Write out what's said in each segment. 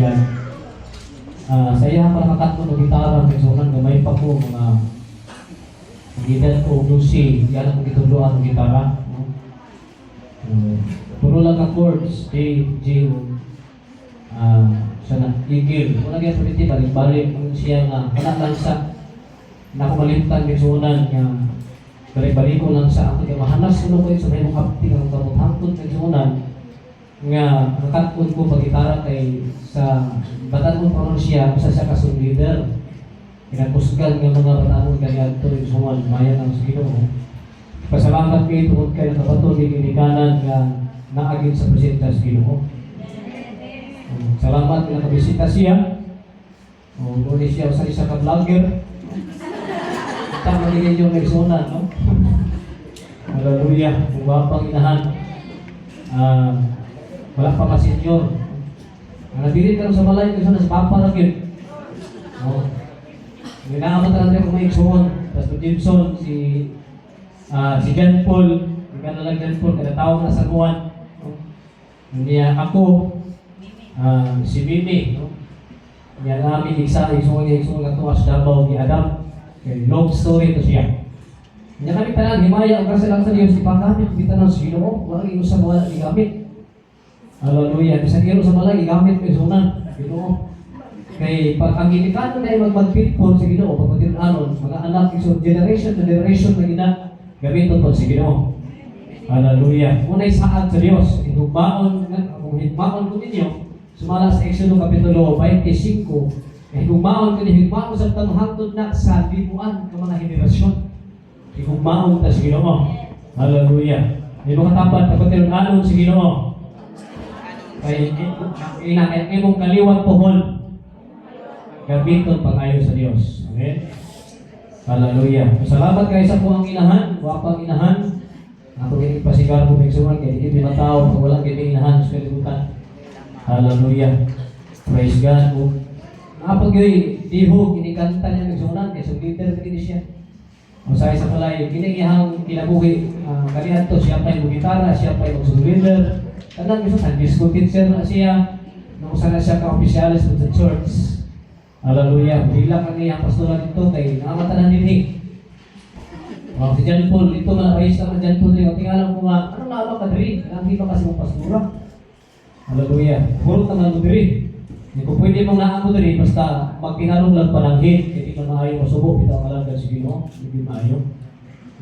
God. Sa iya pagkakat mo ng gitara, may sunan, gamay pa ko, mga gidan ko, bluesy, yan ang gituluan ng gitara. Puro lang ka chords, A, G, sana, igil. Kung nagyan pwede, balik-balik, kung siya nga, wala lang sa nakumalimtan may sunan, nga, balik-balik ko lang sa akin, mahanas ko ko sa may mong kapti, ang kamot-hangtod may sunan, nga, nakatun ko pag-gitara kay sa batan mo pa siya, kung siya kasong leader. Pinagpusgan ng mga batanong ganyan ito yung suman, mayan ang Ginoo. Pasalamat kayo tungkol kayo nakabato di kinikanan nga naagin sa presenta sa Ginoo. Salamat na nakabisita siya. Doon siya sa isa ka vlogger. Tama din yung nagsuna, no? Hallelujah. Kung wapang inahan, wala pa ka-senior. Nabirit ka sa balay, kasi sa papa na yun. Ginaamat natin kung may iksuon. Pastor Jimson, si John Paul, hindi na lang John Paul, kada tawag na sa buwan. Niya ako, si Mimi, niya namin isa, iksuon na tuwas Davao, ni Adam. Long story to siya. Niya kami talang himaya, ang kasi lang sa Diyos, ipagamit, kita ng Ginoo, walang ino sa wala, igamit. Hallelujah. Bisag iro sa balay, igamit ko sunan. Ginoo. Kay pag ang ginikanon na magpagpitpon sa Ginoo, pagpatinanon, mga anak iso generation to generation na gina gamiton po sa Ginoo. Hallelujah. Unay saad sa Dios, higugmaon kung higugmaon ko ninyo, sumala sa Exodo kapitulo 25, higugmaon ko ninyo, higugmaon sa tanghangtod na sa libuan ng mga henerasyon. Higugmaon ta sa Ginoo. Hallelujah. Di mo katapat pagpatinanon sa Ginoo. Kaya imong kaliwat pohon gamiton pag-ayo sa Dios. Amen. Hallelujah. Salamat kayo sa puang inahan, wapang inahan. Ako gini pasigar ko pagsuman kay hindi matao pag wala gini inahan sa kalibutan. Hallelujah. Praise God. Napag gini diho kinikanta niya nagsunan kay leader kini siya. Usay sa palay kini iyang kinabuhi kaniadto siya pa yung gitara, siya pa yung leader. Kanang gusto sa disco teacher na siya, nung sana siya ka-opisyalis sa church. Hallelujah. Bilang ang iyang pastoral dito kay nakamatanan din eh. Si John Paul, dito na ayos naman John Paul rin. Tingnan ko nga, anong naabang ka diri? Hindi pa kasi mong pastora. Hallelujah. Puro taman mo diri. Hindi ko pwede mong naamo diri, basta magtinarong lang pananghit. Hindi man maayo masubok, ito ang malagad si Ginoo. Hindi maayo.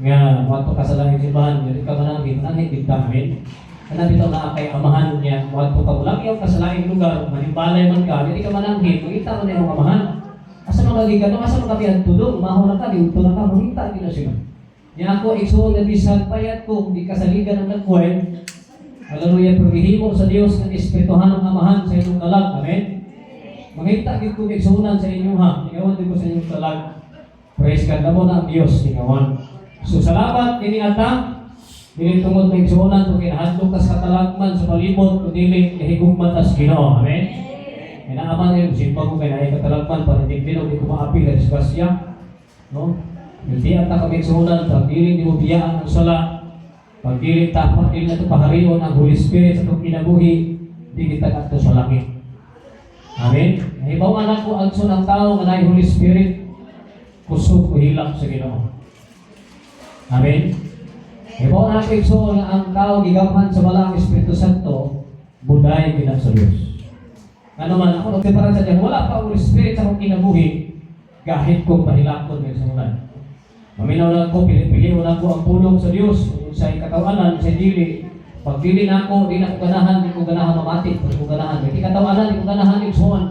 Nga, wato ka sa langit simbahan, hindi ka mananghit, mananghit, hindi amin. Kana bitaw na kay amahan niya, wag ko ka ulang yung kasalaing lugar, manimbalay man ka, hindi ka mananghit, makita mo na yung amahan. Asa magagi ka, asa magabihan tudong, maho na ka, diuto na ka, makita nila siya. Niya ako, iksuon na bisan payat ko, hindi kasaligan ng nagkuhay. Hallelujah, pagihimo sa Diyos ng espirituhan ng amahan sa inyong kalag. Amen? Makita ko iksuunan sa inyo ha, ingawan din ko sa inyong kalag. Praise God, na mo na ang Diyos, ingawan. So salamat, ini ata. Dili tungod may igsuonan kung kinahadlok ka sa katalagman sa palibot kung dili kahigugman as Ginoo. Amen? Kinaaman yun, simpa ko kaya katalagman para hindi di ko maapil at disgrasya. No? Hindi at kami igsuonan, pag dili di mo biyaan ang sala, pag dili tapat, dili na ito paharion ang Holy Spirit sa itong kinabuhi, di kita ato sa langit. Amen? Ibaw anak ko ang sunang tao nga na Holy Spirit, kusog ko hilak sa Ginoo. Amen? Ibaw ang ikso na ang tao gigamhan sa malang Espiritu Santo, buday kinang sa Diyos. Ano man, ako nagtiparan sa Diyos, wala pa ang Spirit sa akong kinabuhi, gahit kong pahilakon ng samunan. Maminaw na ako, pili-pili mo na ako ang pulong sa Diyos, kung sa'y katawanan, sa'y dili. Pag dili na ako, di na ko ganahan, di ko ganahan mamati, di ko ganahan. Di katawanan, di ko ganahan, iksoan.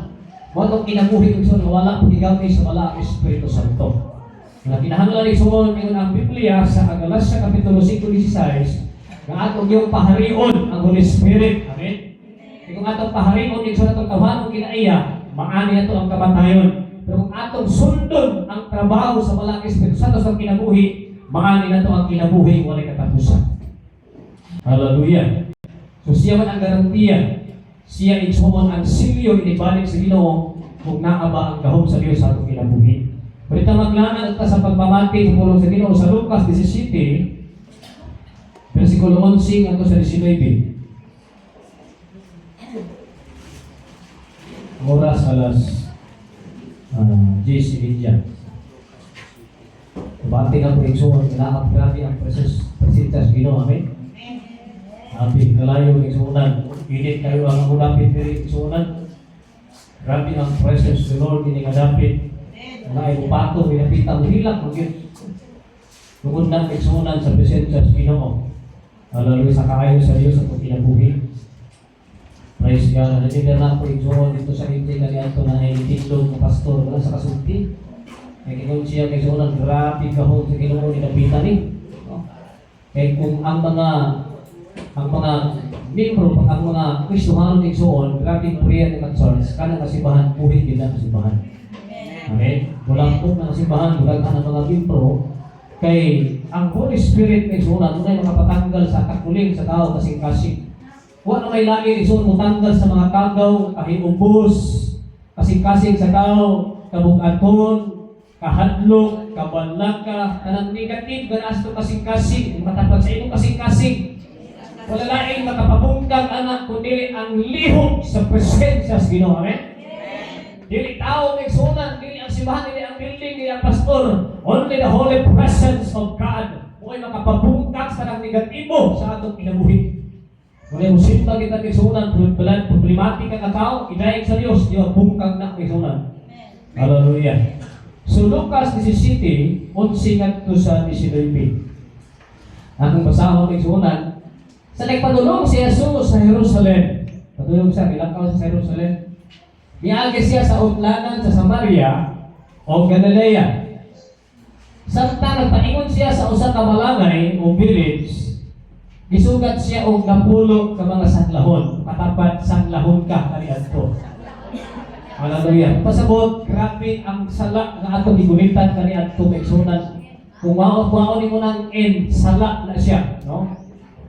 Huwag kinabuhi, iksoan, wala pagigamit sa malang Espiritu Santo. Na kinahanglan ni suon ingon ang Biblia sa Galatia kapitulo 5:16 nga atong yung paharion ang Holy Spirit. Amen. Kung atong paharion yung sa atong tawhanon kinaiya, maani nato ang kamatayon. Pero kung atong sundon ang trabaho sa malang Espiritu Santo sa kinabuhi, maani nato ang kinabuhi walay katapusan. Hallelujah. So siya man ang garantiya. Siya igsuon ang silyo inibalik sa Ginoo kung naa ba ang gahom sa Dios sa atong kinabuhi. Perita maglanan at sa pagpamati sa pulong sa Ginoo sa Lucas 17, versikulo 11 hanggang sa 19. Ang oras alas 10:30. Bati ng pagsuon, grabe ang presensya sa Ginoo. Amen. Happy kalayo ng suunan. Init kayo ang mudapit diri suunan. Grabe ang presence of the Lord ini ngadapit. Wala ay upato, pinapita mo hilak mo yun. Tungkol na pagsuunan sa presensya sa Ginoo. Lalo sa kaayo sa Diyos at pagkinabuhi. Praise God. Nandiyan na po igsuon dito sa hindi kaniato na itindog ng pastor. Wala sa kasulti. Kaya kung siya kay suunan, grabe kahon sa Ginoo ninapitan ni. Kaya kung ang mga membro, ang mga Kristohanon ng igsuon, grabe ang prayer ng church, kanang kasibahan, puhin din ang kasibahan. Amen? Walang po ng kasibahan, walang ang mga membro, kay ang Holy Spirit ng igsuon, ay makapatanggal sa kakuling sa tao kasing-kasing. Huwag na may lagi igsuon mo tanggal sa mga kagaw, kahimubos, kasing-kasing sa tao, kabugaton, kahadlok, kabalaka, kanang negative, ganas to kasing-kasing, matapat sa inyo kasing-kasing. Wala laing makapabungkag anak kundi ang lihok sa presensya sa Ginoo. Amen? Dili tao ng sunan, dili ang simbahan, dili ang building, dili ang pastor. Only the holy presence of God. Huwag makapabungkag sa nang negatibo sa atong kinabuhi. Wala mo simba kita ng sunan, problematika ka tao, idayag sa Diyos, di bungkag na ng sunan. Hallelujah. So Lucas 17, 11 sa 19. Akong basahon ng sunan, sa nagpadulong si Jesus sa Jerusalem. Padulong siya, ilang taon sa Jerusalem. Niagi siya sa utlanan sa Samaria o Galilea. Samtang nagpaingon siya sa usa ka balangay o village, gisugat siya og napulo ka mga sanglahon. Katapat sanglahon ka kaniadto. Hallelujah. Pasabot, grabe ang sala nga ato gigulitan kaniadto kay sunan. Kung mao ni mo nang sala na siya, no?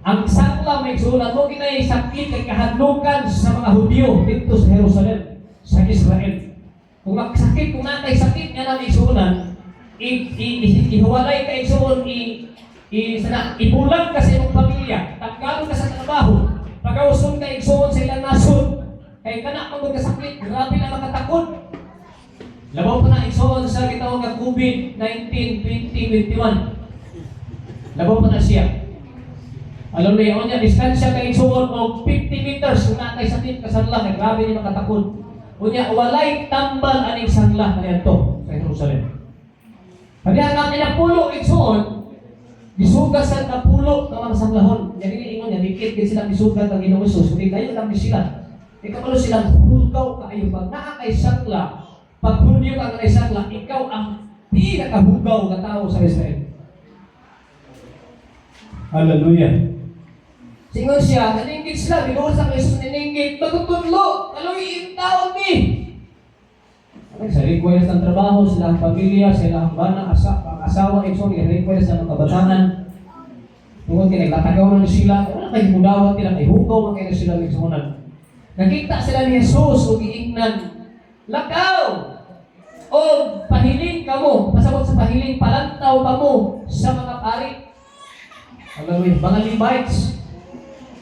Ang sangla may sulat mo kinay sakit kay kahadlukan sa mga Hudyo dito sa Jerusalem, sa Israel. Kung magsakit, kung natay sakit nga na may sulat, ihiwalay ka igsuon, ibulag ka sa iyong pamilya, tanggalon ka sa trabaho, pag-auson ka igsuon sa ilang nasod, kay kanak magod ka sakit, grabe na makatakot. Labaw pa na igsuon sa gitawag ng COVID-19, 2021. Labaw pa na siya. Alam niyo niya, distansya kay igsuon o 50 meters kung natay sakit kasanla, kay grabe ni makatakot. Unya, walay tambal aning sanla kaniadto sa Jerusalem. Kaya namin napulo igsuon, gisugat sa napulo ng mga sanglahon. Jadi ingon niya, dikit din silang gisugat ang Ginoong Hesus, hindi kayo lang sila. Ikaw silang hulgaw kaayo pag naa kay sangla, pag hulyo ka kay sangla, ikaw ang pinakahugaw na tao sa Israel. Hallelujah. Singon siya, naninggit sila, binuhos ang Yesus naninggit, magtutudlo, kaluyin taon ni. Sa request ng trabaho, sila ang pamilya, sila ang bana, asawa, ikson, request ng kabatanan. Tungkol kinaglatagaw na sila, wala kayo mudawat nila, kay hukaw, makaya sila iksonan. Nakita sila ni Jesus, o giingnan, lakaw, o pahiling kamo, pasabot sa pahiling, palantaw kamo sa mga pari. Alam mo yun, mga Levites,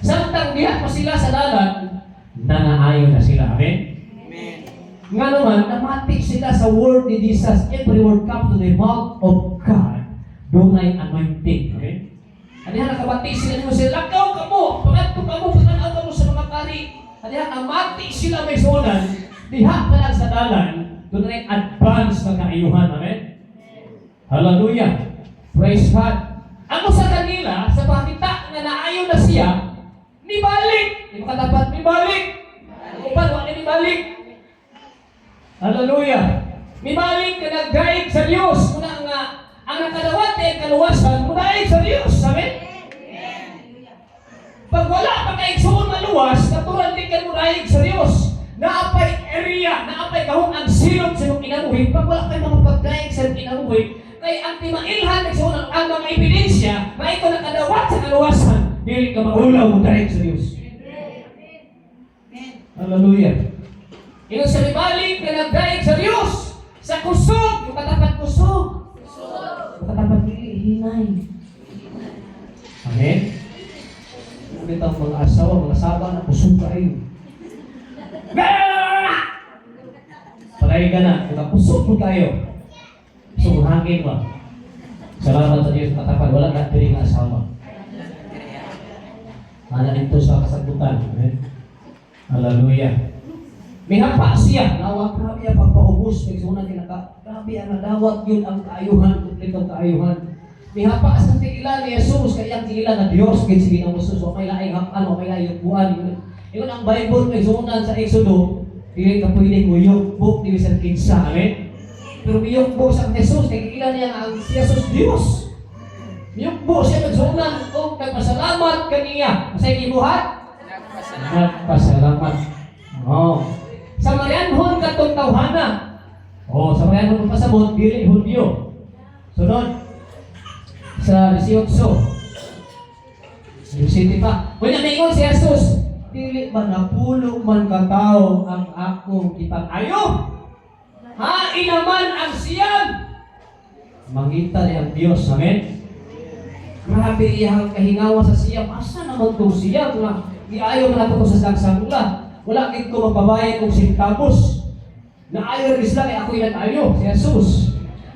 samtang diha pa sila sa dalan, nanaayon na sila. Amen? Amen. Nga naman, namati sila sa word ni Jesus. Every word come to the mouth of God. Doon ay anointing. Amen? Adihan nakabati sila mo sila, lakaw ka mo, pangatto ka mo, pananaw ka mo sa mga pari. Adihan namati sila may sunan, diha pa lang sa dalan, doon ay advance na kaayuhan. Amen? Hallelujah. Praise God. Ano sa kanila, sa pakita na naayon na siya, nibalik. Yung katapat, nibalik. Upan, wala nibalik. Hallelujah. Nibalik na nag-guide sa Diyos. Muna nga, ang nakadawat ay kaluwasan, muna sa Diyos. Amen? Pag wala pa kaigsuon maluwas, natural din ka muna sa Diyos. Naapay area, naapay kahong ang silot sa iyong inabuhi. Pag wala kayo mga pagdaig sa iyong inabuhi, kay ang timailhan nagsuon ang mga ebidensya na ito nakadawat sa kaluwasan. Dili ka maulaw mo dahil sa Diyos. Hallelujah. Yung sa libalik na nagdaig sa Diyos, sa kusog, yung katapat kusog. Yung katapat hinay. Amen? Kung ito ang mga asawa, mga saba na kusog kayo. ka na, kusog mo kayo. So, hangin mo. Salamat sa Diyos, katapan, wala ka piling na asawa. Mana ito sa kasagutan. Amen. Hallelujah. May hapa siya. Nawa, grabe ang pagpaubos. Nagsuna nila, grabe ang nadawat yun ang kaayuhan, kompletong kaayuhan. May hapa sa tigilan ni Jesus, kaya ang tigilan na Diyos, kaya sige ng Jesus, o may laing hapan, o may laing buwan. Yun ang Bible, may sunan sa Exodo, hindi ka pwedeng muyukbo, di bisan kinsa. Amen. Pero miyukbo sa Jesus, kaya tigilan niya ang si Jesus Diyos. Miyukbo siya nagsunan, o nagpasalamat kaniya. Masay kibuhat? Nagpasalamat. Oh. Sa Marianhon katong tawhana. Oh, sa Marianhon pasabot dili Hudyo. Sunod sa 18. City pa. Kunya ningon si Jesus, dili ba napulo man ka tao ang akong ipag-ayo? Ha, inaman ang siyam. Mangita ni ang Diyos, amen. Grabe iyang kahingawa sa siyam. Asa naman itong siyam na iayo man ako sa dagsangla. Wala kit ko magbabayad kong sintapos. Naayo rin sila kaya ako'y nag-ayo, si Jesus.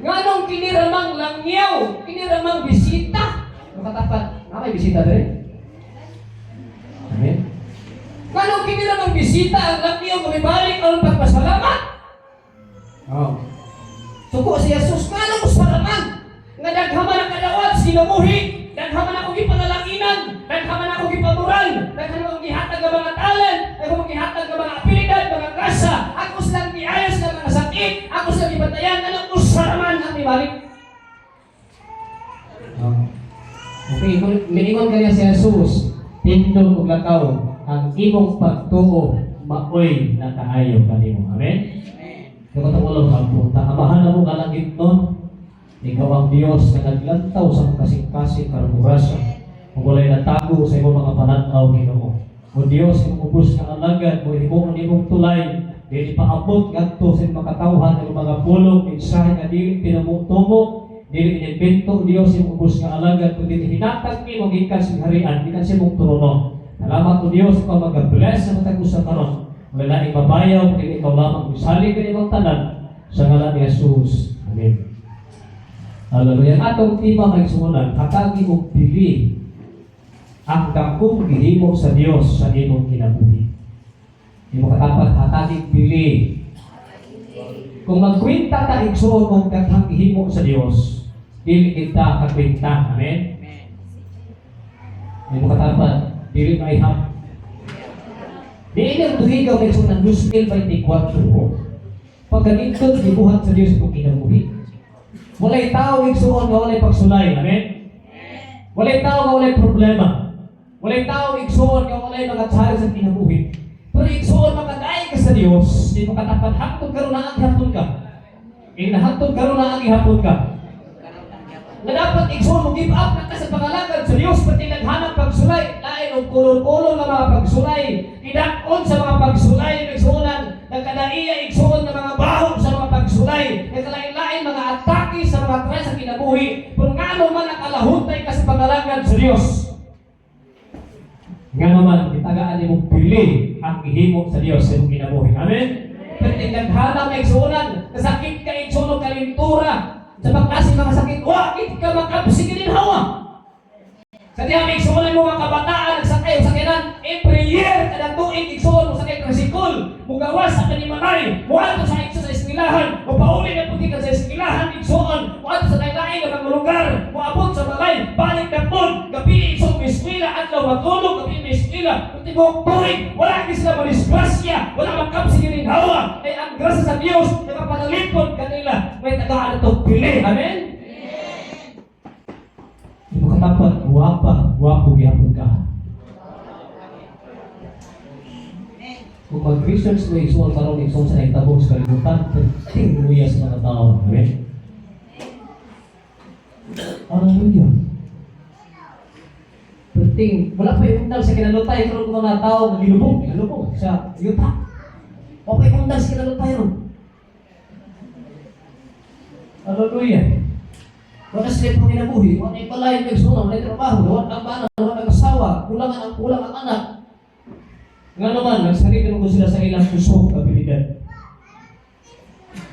Nganong kiniramang langyaw, kiniramang bisita. Makatapat, may bisita rin. Amen. Nganong kiniramang bisita ang langyaw, kumibalik ang pagpasalamat. Oh. Suko si Jesus, nganong salaman? Nga daghaman ang kadawat, sinamuhi. Daghaman akong ipangalanginan, daghaman akong ipamural, daghaman akong gihatag ng mga talent, daghaman akong gihatag ng mga abilidad, mga grasa. Ako silang iayos ng mga sakit, ako silang ibatayan, anong usaraman ang ibalik. Okay, minimum kanya si Jesus, tindog ug lakaw, ang imong pagtuo, maoy na kaayo kanimo. Amen? Kaya katulong pagpunta, amahan na mo kalangit nun, ikaw ang Diyos na naglantaw sa kasing-kasing karugurasa. Kung wala'y natago sa imong mga pananaw, Ginoo. O Diyos, imong ubos ng alagad, o imong tulay, dili paabot ngadto sa imong katawhan ng mga pulong, mensahe nga dili pinamutungok, dili inimbento, Diyos, imong ubos ng alagad, kundi hinatag ni mong gikan sa harian, gikan sa imong trono. Salamat o Diyos, ikaw mag-bless sa matag usa karon. Wala ing mabayaw, kundi ikaw lamang misalig ka imong tanan sa ngalan ni Jesus. Amen. Hallelujah. Atong tema may sumunod, hatagi mong pili ang dakong gihimo sa Dios sa imong kinabuhi. Imo katapat, hatagi pili. Kung magkwenta ta igsuon mong daghang gihimo sa Dios, dili kita kakwenta. Amen. Imo katapat, dili maihap. Dili ang tuhigaw may sumunod 2024. Pagganito gibuhat sa Dios kung kinabuhi. Walay tao igsuon nga walay pagsulay. Amen? Walay tao nga walay problema. Walay tao igsuon nga walay mga tsari sa kinabuhi. Pero igsuon makadaay ka sa Dios, di mo katapat hapon karon na ang hapon ka. Hapon karon na ang ihapon ka. Na dapat igsuon mo give up na ka sa pangalagad sa Dios, pati naghanap pagsulay, lain og kulon-kulon nga mga pagsulay, idakon sa mga pagsulay igsuonan, nagkadaiya igsuon nga mga baho sa mga pagsulay, nagkalain-lain mga atake sa mga try sa kinabuhi, kung ngano man nakalahutay ka sa pangalagad sa Dios. Nga naman, itagaan mo pili ang ihimo sa Dios sa imong kinabuhi. Amen? Pwede naghanap na igsuonan, kasakit ka igsuonan kalintura, sa pagkasi mga sakit, wakit ka makapsigilin hawa. Sa diya may igsuonan mo mga kabataan, nagsakay sa sakinan, every year, kada tuig igsuon mo sakay tricycle, mugawas sa kanimanay, muadto sa igsuon sa eskwelahan, mupauli na puti ka sa eskwelahan, igsuon, muadto sa lain-lain na mga lugar, muabot sa balay, balik na po, gabi igsuon may eskwela, adlaw matulog, gabi may eskwela, kunti mo tuig, wala ka sila madisgrasya, wala makapsigilin hawa, ay ang grasa sa Diyos, nakapanalipod kanila, may tagaan ito pili. Amen? Imo katapat, guwapo gihapon ka. Kung mag-Christians mo igsuon karon igsuon sa nagtabong sa kalibutan, perting luya sa mga tao. Amen? Hallelujah. Perting, wala pa yung undang sa kinalutay karon ng mga tao nagilubog sa yuta. O pa yung undang sa kinalutay ron. Hallelujah. Wala sila pang kinabuhi, wala yung palayan ng sunong, wala yung trabaho, wala ang bana, wala ang asawa, kulang ang anak. Nga naman, nagsarili mo sila sa ilang puso, kabilidad.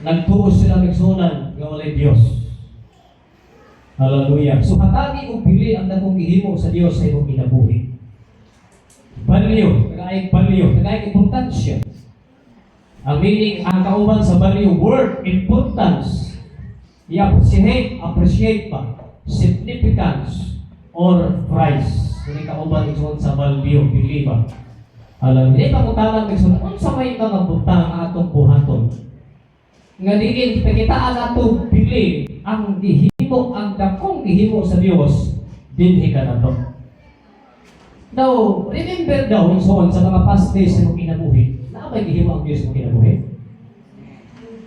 nagtuos sila igsunan nga walay Dios. Hallelujah. So hatagi og pili ang dakong gihimo sa Dios sa imong kinabuhi. Value, nag-ay importansya. Ang meaning, ang kauban sa value, word, importance, appreciate pa, significance, or price. Hindi kauban ito sa value, pili ba? Alam, hindi pa mutalang nagsunod, kung sa may mga butang atong buhaton. Nga digin, pakitaan atong pili, ang gihimo, ang dakong gihimo sa Dios, dinhi ka na to. Now, remember daw so, sa mga past days na mong kinabuhi, na may gihimo ang Diyos mong kinabuhi?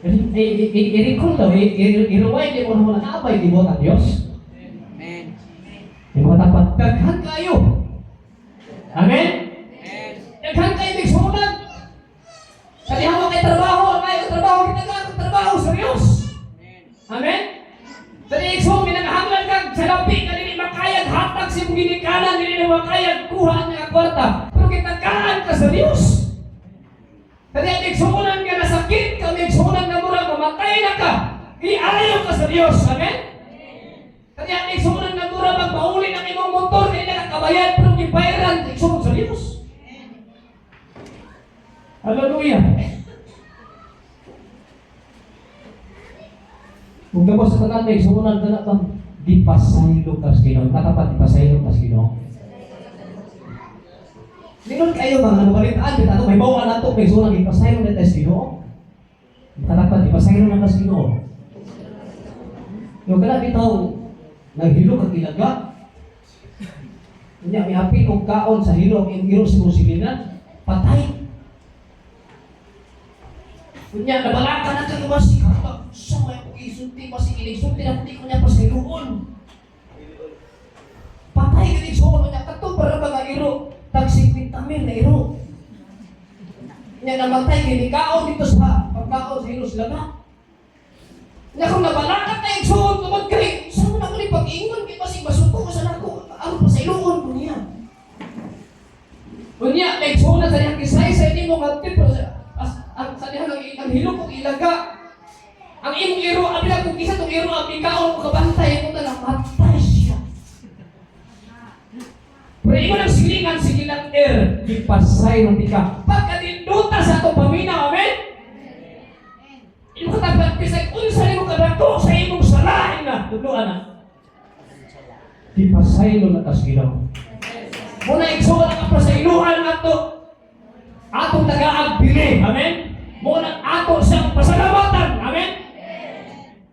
I-recall daw, i-rewind mo na muna, na may gihimo ang Diyos? Amen. Yung mga tapat, daghan kayo. Amen? Daghan kayo nagsunan. Kalihan mo kay trabaho, trabaho sa Diyos. Amen? Dali ikso, minagahanglan kang sa lapi, kanili makayag, hatag si mong ginikanan, kanili makayag, kuha niya ang kwarta. Pero kitagkaan ka sa Diyos. Dali ang iksunan ka na sakit, kami iksunan na murang mamatay na ka, iayaw ka sa Diyos. Amen? Dali ang iksunan na murang magpauli ng imong motor, kanili nakakabayad, pero ipayaran, iksunan sa Diyos. Hallelujah. Kung gabos sa tanan, sumunod ka na itong di pasaylo kas Ginoo. Katapat, di pasaylo kas Ginoo. Ningon kayo mga nabalitaan, kita may bawa na ito, may sunang di pasaylo na kas Ginoo. Katapat, di pasaylo na kas Ginoo. Yung kala bitaw, naghilo kag ilaga. Kanya, may hapi kong kaon sa hilo, yung hilo si Musilingan, patay. Kanya, nabalaka na kang umasi, sa may isulti pa si isulti na puti ko niya pa sa iluon. Patay ka rin suon niya. Kato para mga iro. Tag 50 mil na iro. Niya namatay ginikaon dito sa pagkaon sa iro sila na. Niya kung nabalakat na yung suon tungkol kay saan mo na ko ni pag-ingon kay pasig masuko ko sa nako. Ano pa sa iluon ko niya. Kunya, may suon na sa niyang kisay sa hindi mo magtip. Sa niyang ang hilok kong ilaga. Ang imong iro, abila kung isa itong iro, ang ikaon mo kabantay, mo na matay siya. Pero imo ng silingan, sigilang ipasay ng tika. Pagkatinduta sa itong paminaw, amen? Imo katapat, pisay, unsa mo kadako sa imong salain na. Tuluan na. Ipasay mo na tas ginaw. Muna iksuon ang kapasailuhan ato. Atong taga-agbili, amen? Muna ato siyang pasalamatan, amen?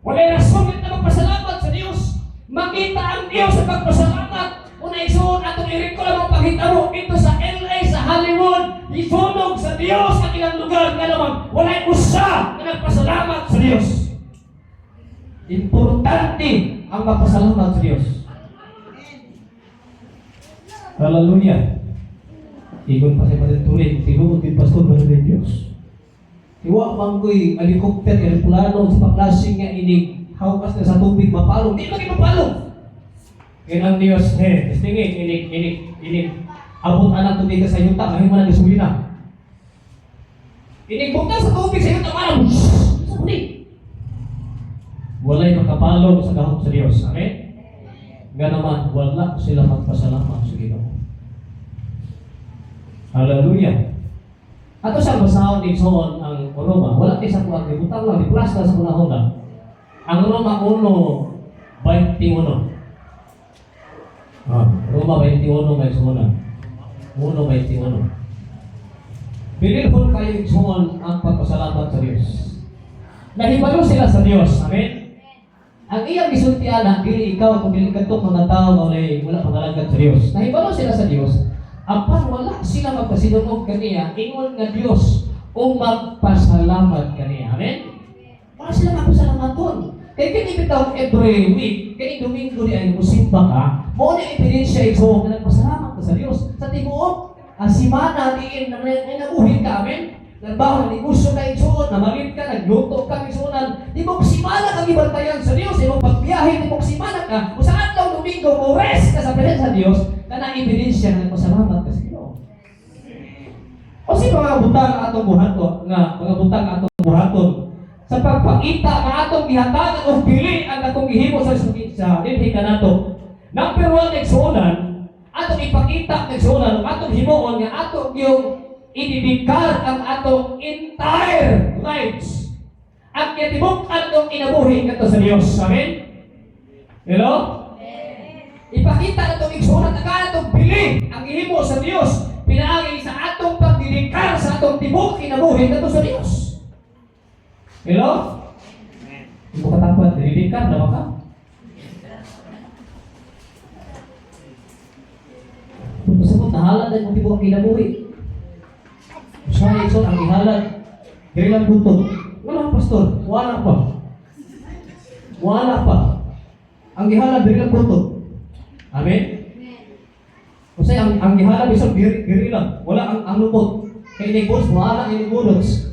Walay rason na magpasalamat sa Diyos. Makita ang Diyos sa pagpasalamat. Una isuon atong i-recall ang paghitabo ito sa LA, sa Hollywood. Isunog sa Diyos ang ilang lugar na naman. Walay usa na nagpasalamat sa Diyos. Importante ang magpasalamat sa Diyos. Hallelujah. Igon pa sa patuloy. Tinuod din pastor ba ng Diyos? Iwa bang ko'y helicopter, aeroplano, sa paklasing nga inig, hawkas na sa tubig, mapalong. Di lagi mapalong. Yan ang Diyos, tingin, inig. Abot anak tubig ka sa yuta, ngayon mo na gasolina. Inig buta sa tubig sa yuta, marang, sa kunig. Walay makapalong sa gahok sa Diyos. Amen? Nga naman, wala sila magpasalamat sa Ginoo. Hallelujah. Ato sa basahon ni Soon ang Roma, wala kayo sa kuwag, butang lang, di plus na sa kunahon na. Ang Roma 1:21. Roma 21 may Soon. 1:21. Bililhon kayo Soon ang pagpasalamat sa Diyos. Nahibalo sila sa Diyos, amen? Ang iyang gisultian, dili ikaw kung dili kadtong mga tao wala pangalagad sa Diyos. Nahibalo sila sa Diyos. Apan wala sila magpasinunog kaniya, ingon nga Diyos o magpasalamat kaniya. Amen? Wala sila magpasalamaton. Kaya kinibitaw every week, kaya Domingo di ay musimba ka, mo na ebidensya ito na nagpasalamat ka sa Diyos. Sa tibuok, simana diin na naguhin ka, amen? Nagbaho na negosyo ka ito, namalit ka, nagluto ka isunan, di mo simana kang ibantayan sa Diyos, di mo pagbiyahe, di mo simana ka, kung saan daw Domingo mo rest ka sa presensya sa Diyos, na ebidensya na nagpasalamat ka sa Ginoo. O si mga butang atong buhaton, nga mga butang atong buhaton sa ipakita nga atong gihatagan og dili ang atong gihimo sa dinhi kanato. Number 1 igsuonan, atong ipakita igsuonan atong himuon nga atong yung ididikar ang atong entire lives. Ang kitibuk-an atong inabuhi kadto sa Dios. Amen. Hello? Ipakita atong igsuonan nga atong bili ang gihimo sa Dios. Pinaagi sa atong pagdidikar sa atong tibok kinabuhi kadto sa Dios. Hello? Hindi ko katapat, didikar na ba ka? Pasabot, nahalad ang tibok kinabuhi. Usay, so, ang ihalad. Dili lang butog. Wala, pastor. Wala pa. Wala pa. Ang ihalad, dili lang butog. Amen? Usay, ang ihalad, isang diri lang. Wala ang lupot. Kaya inigos, wala ang inigulos.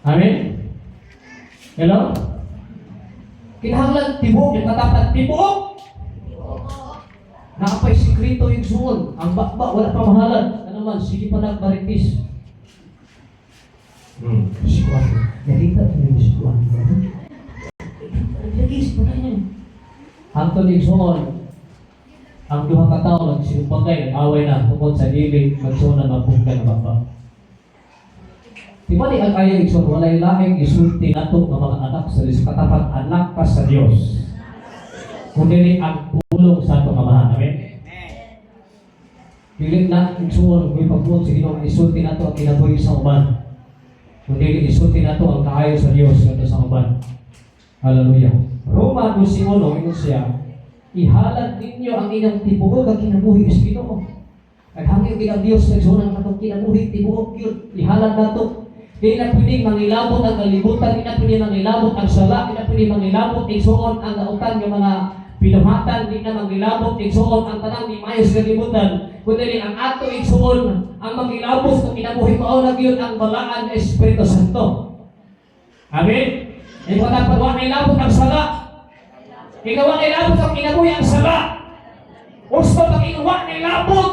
Amen? Hello? Kinahanglan tibok, yung katapat tibok. Nakapay sikrito yung suon. Ang bakba, wala pa mahalad. Ano naman, sige pa nagbaritis. Sikuan. Nakita ko yung sikuan. Lagi, sikuan niya. Hangtod yung suon. Ang duha katao, nagsinumpagay, away na, tungkol sa dili, magsuon na magpungkay na bakba. Diba di ang ayaw igsoon, walay lahing isulti nato ng mga anak sa Diyos, katapat anak ka sa Diyos. Kundi ang tulong sa itong amahan. Amen? Pilit na igsoon, may pagbuot sa Ginoo, isulti nato ang kinabuhi sa uban. Kundi isulti nato ang kaayo sa Diyos at sa uban. Hallelujah. Roma 12:1, ino siya, ihalad ninyo ang inyong tibuok ang kinabuhi sa Ginoo. At hanggang ang Diyos sa igsoon ang katong kinabuhi, tibuok yun, ihalad nato. Di na pwedeng mangilabot ang kalibutan, di na pwedeng mangilabot ang sala, di na pwedeng mangilabot igsuon ang nautan ng mga pinuhatan, di na mangilabot igsuon ang tanang di mayos kalibutan, kundi ang ato igsuon ang mangilabot kung kinabuhi mo na yun ang balaan ng Espiritu Santo. Amen? Ay kung dapat wala ilabot ang sala, ikaw wala ilabot ang kinabuhi ang sala, gusto pag inuwa na ilabot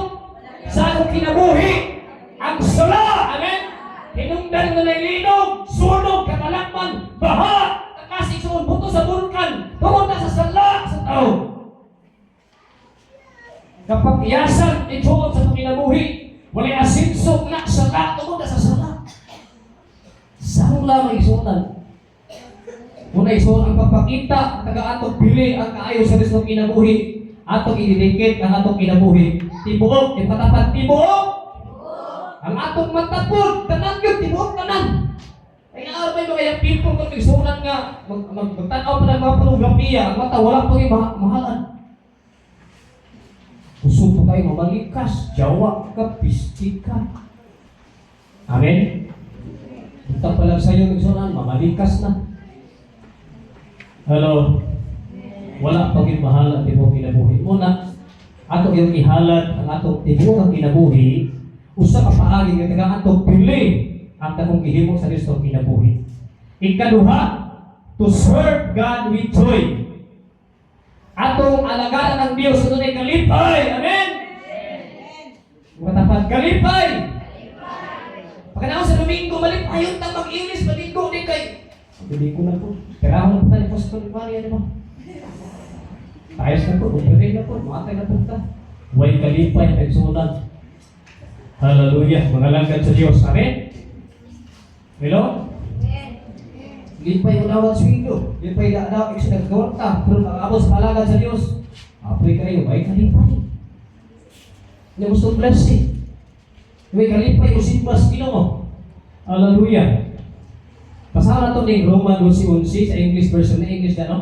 sa akong kinabuhi ang sala. Amen? Hinungdan na nailinog, sunog, katalakman, baha, kakasig suon, buto sa bulkan, tungod na sa sala sa tao. Kapag iyasan, ituon sa kinabuhi, walay asinsog na sala, tungod na sa sala. Saan lamang isuotan? Muna isuon ang pagpakita, taga-atong pili ang kaayo sa Diyos ng kinabuhi, atong ididikit ang atong kinabuhi. Tibuok, yung katapat, tibuok! Ang atong matapod, tanan yun, tibuok tanan. Ay nga arabay mo kaya people kung nagsunan nga, magtanaw pa ng mga pornografiya, ang mata, wala pa kayo mahalan. Gusto pa kayo mamalikas, jawa ka, pisti ka. Amen? Punta pa lang sa'yo nagsunan, mamalikas na. Hello? Wala pa kayo mahalan, tibuok kinabuhi. Muna, ato yung ihalat, ang atong tibuok ang kinabuhi, usa ka paagi nga tagaan atong pili ang takong gihimo sa Kristo kinabuhi. Ikaduha, to serve God with joy. Atong alagaran ng Dios sa tunay kalipay. Amen. Matapat kalipay. Pagkanaon sa Domingo malipay yung tamang English malinggo din kay. Hindi ko na po. Pero na tayo Pastor Maria di ba? Tayos na po, upere na po, matay na po ta. Way kalipay nagsunan. Hallelujah. Mangalangkan sa Diyos. Amen? Hello? Lipay unawang swingo. Lipay daw isa nagkawal ka. Pero mag-abos palagad sa Diyos. Apoy kayo. May kalipay. Hindi mo itong blessing. May kalipay o simbas Ginoo. Hallelujah. Basahan natin ng Roman 12:11 sa English version. Na English na, no?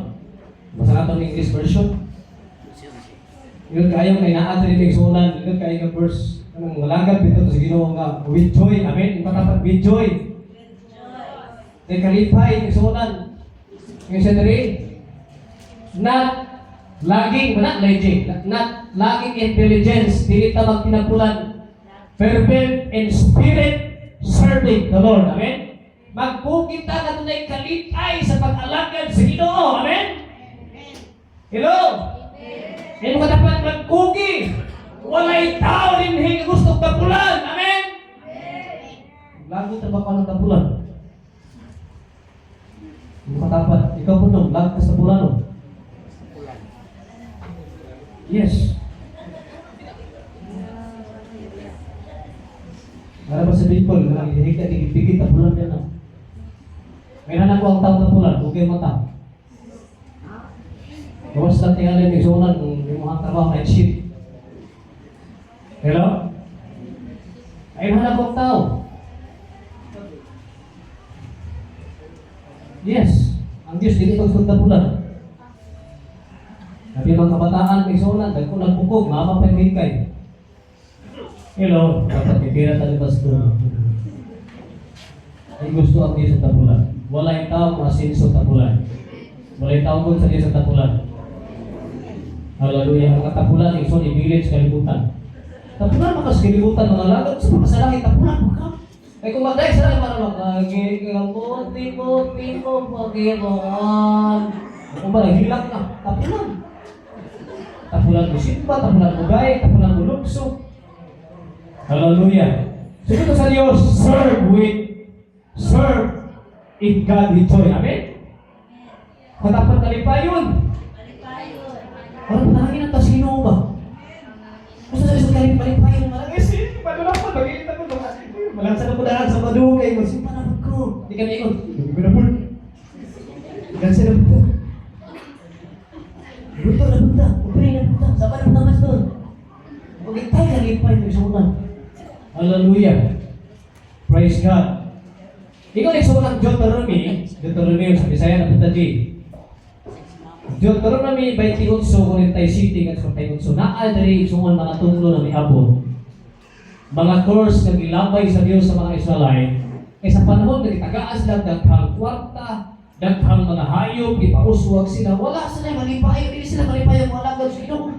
Basahan natin ng English version. Yun kayo kay naatri ng sunan. Yun kayo ng verse. Anong malagad dito sa Ginoo nga with joy. Amen. Ipatapat with joy. Then kalipay ng sunan. Yung sa diri, not laging, not laging intelligence, dili ta magtinapulan, fervent in spirit, serving the Lord. Amen? Magpukit ta na tunay kalipay sa pag-alagad sa Ginoo. Amen? Hello? Ay mo katapat magkuki. Walay tao din hindi gusto tapulan. Amen? Lago ta ba ka ng tapulan? matapat. Ikaw po nung, lahat ka sa pulano. Yes. Para ba sa people, higit-higit, higit-higit, tapulan yan na. Mayroon ako ang tao tapulan, okay mata. Gawas lang tingnan yung zonan, yung mga trabaho, night shift. Hello? Mayroon ako ang tao. Yes, ang Diyos dito ito tapulan. Sabi mga kabataan, may zonan, dahil ko nagpukog, mama pa yung hikay. Hello, dapat kikira tayo basto. Ay gusto ang Diyos sa tapulan. Wala yung tao masinso tapulan. Wala yung tao kung sa Diyos sa tapulan. Hallelujah. Ang katapulan, yung son, i-village kalibutan. Tapulan makas kalibutan, mga lagat. Sa mga salangit, tapulan mo ka. Ay kung magdahil sa langit, marang magkakamuti mo, Panginoon. Kung ba, naghilak na, tapulan. Tapulan mo simba, tapulan mo gay, tapulan mo lukso. Hallelujah. Sabi ko sa Diyos, serve in God with joy. Amen? Katapat kalipayon. Parang panangin ang tasino ba? Gusto sa isang kalipayon, malagay sin, paano naman, mag-ilit ako. Malansan ako daan sa madugay, magsimpan ako ko. Hindi kami ikot. Hindi ko na po. Gansan na punta. Buto na punta. Upri na punta. Sabar na mas doon. Mag-itay kalipayon yung sumunod. Hallelujah. Praise God. Ikaw ay sumunang Deuteronomy yung sa Bisaya na punta di. Deuteronomy 28, 47 at 48. Naa dari sungon mga tunglo na may abot. Mga curse na ilabay sa Diyos sa mga Israelite. Kaya sa panahon na itagaan sila daghang kwarta, daghang mga hayop, ipauswag sila. Wala sila malipayo, hindi sila malipayo mga lagad sa Ginoo.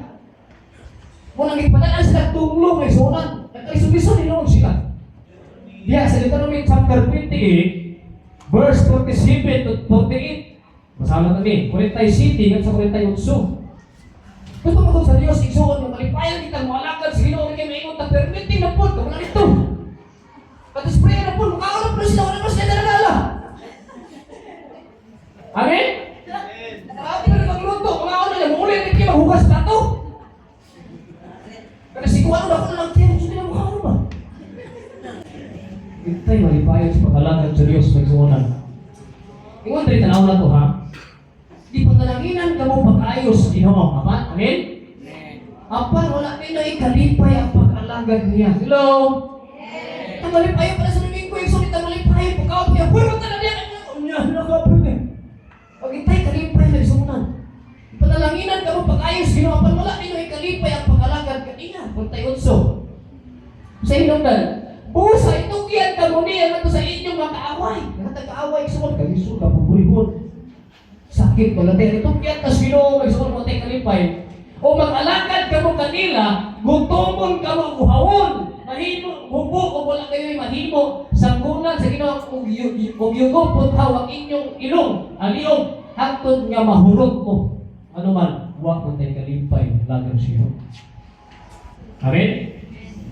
Walang ipadaan sila tunglo may sunan. Nagkalisubiso ninoon sila. Diya sa Deuteronomy chapter 28, verse 47 to 48. Masama kami, 47 at sa 48. Gusto mo sa Diyos, igsuon mo, malipayan kitang malakad sa Ginoo kay maingon ta permitting na pod, kung nito. Katis prayer na pod, makaulap na sila, wala pa sila dalala. Amen? Ati pa na magluto, makaulap na, muli rin kayo maghugas na ito. Kasi sikuan na ako na lang tiyan, gusto nila makaulap ba? Itay malipayan sa pagkalagad sa Diyos, magsuonan. Ingon rin tanaw na ito ha. Di pagkalanginan ka mo pag-ayos, Ginoo. Amen? Amen? Apan, wala nila ikalipay ang pag-alagad niya. Hello? Ang malipay pala sa luming ko, yung sulit ang malipay. Pagkawag niya, huwag mo talaga niya. Niya, nakapag niya. Pag itay kalipay na isunan. Panalanginan ka mo pag-ayos, Ginoo. Apan, wala nila ikalipay ang pag-alagad kanina. Kung tayo unso. Sa hinungdan, busa, itugyan ka mo niya na sa inyong mga kaaway. Nakatag-kaaway, isunan. Kalisod ka, pupurihon. Sakit ko lang tayo. Itong kiyatas Ginoo, may sumunod mo tayo kalipay. O mag-alagad ka mo kanila, gutomon ka mo buhawon. Mahimo, hubog o wala kayo'y mahimo. Sanggunan sa Ginoo, kung yugong puntaw ang inyong ilong, aliong, hangtod nga mahulog mo. Ano man, huwag mo tayo kalipay, lagang siyo. Amen?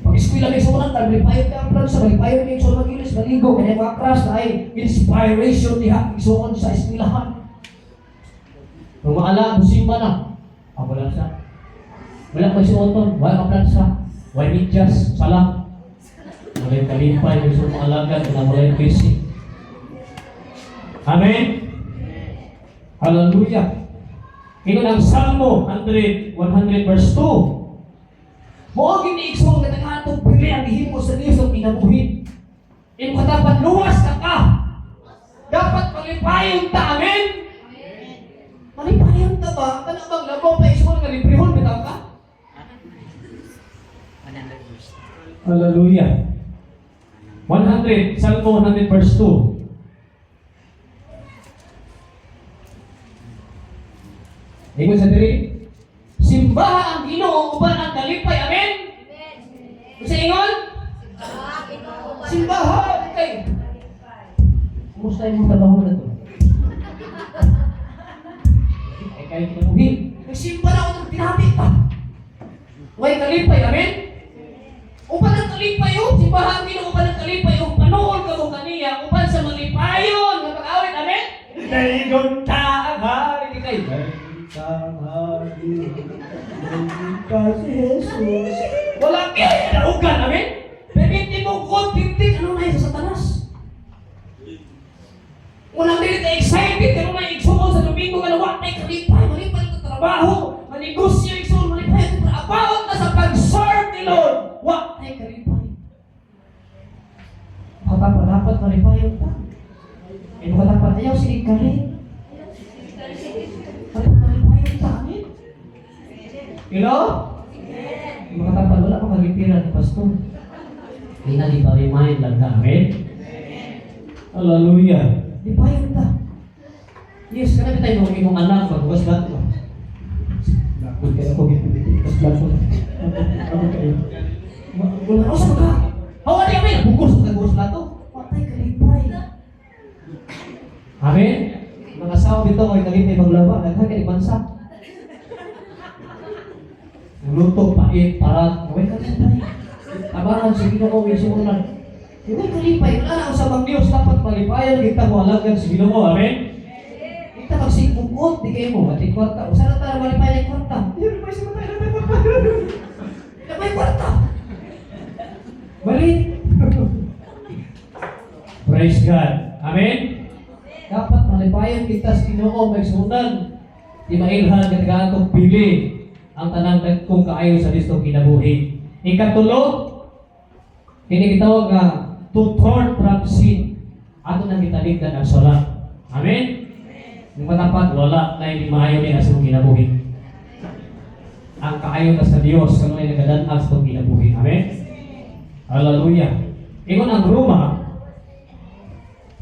Pag-eskwila kayo sumunod, nag-lipayot ka ang plan sa malipayot kayo sa mag-ilis, maligo, kaya mga kras na ay inspiration niya, isuon sa eskwilahan. Kung maala, busimba na. Wala sa. Wala pa si Oton. Wala ka plansa. Wala medyas. Salam. Wala yung kalipay. Wala yung maalagan. Wala yung busy. Amen? Hallelujah. Ito ng Salmo 100 verse 2. Mo'o giniiksong na nangatong pili ang ihimo sa Diyos ang inabuhin. Imo ka dapat luwas ka ka. Dapat malipayon ta. Amen? Malipayon ka ba? Kana bang labaw pa ismo nga librehon bitaw ka? Hallelujah. 100, Salmo 100 verse 2. Ingon sa diri, simbaha ang Ginoo uban ang kalipay. Amen? Sa ingon? Simbaha kay. Kumusta yung trabaho na to? Kahit manuhin. Nagsimba na ako ng tinapit pa. Huwag kalipay, amen? Upan ng kalipay o, simbahan Ginoo upan ng kalipay o, panoon ka mo kaniya, upan sa malipayon, nga pag-awit, amen? Dayon ta ang hari kay dayon ta ang hari. Dayon ka si Jesus. Wala kaya naugan, amen? Permitin mo conflicting, ano na yun sa Satanas? Walang dili na excited, ano na igsuon sa Domingo ka na wakay kalipay, malipay ka trabaho, manegosyo igsuon, malipay ka trabaho na sa pag-serve ni Lord. Wakay kalipay. Dapat malipay ka. Ito ka dapat ayaw sige ka rin. Dapat malipay ka amin. Hello? Mga dapat wala pang kagitiran ni Pastor. Hindi na di pa remind lang ka, amen? Hallelujah. Di pa yun ta. Yes, karami tayo nung imong anak, magbukas lahat mo. Nakul kaya ako magbukas lahat mo. Nakul kayo. Wala ako sa mga. Hawa niya may nabukos sa bukas lahat to. Patay kalipay. Amen? Mga asawa dito, may kalipay maglaba, nagkagay bansa. Luto, pait, parat, may kalipay. Tabangan, sige na ko, may simulan. Hindi kalipay, wala na ang sabang Diyos, dapat malipayan, kita mo alagan sa Ginoo, amen? Kita magsipugod, di kayo mo, mati kwarta. O sana tayo malipayan yung kwarta? Hindi, may sa matay na may kwarta. Hindi may kwarta. Balik. Praise God, amen? Dapat malipayan kita sa Ginoo, may sunan. Di mailhan, katagaan kong pili ang tanang kung kaayo sa Kristo kinabuhi. Ikatulo, hindi kitawag nga to turn from sin. Ato nang kitaligdan ang sala. Amen? Yung matapat, wala na hindi maayaw niya sa itong kinabuhi. Ang kaayo na sa Diyos, kung ay nagadanag sa itong kinabuhi. Amen? Hallelujah. Ingon ang Roma,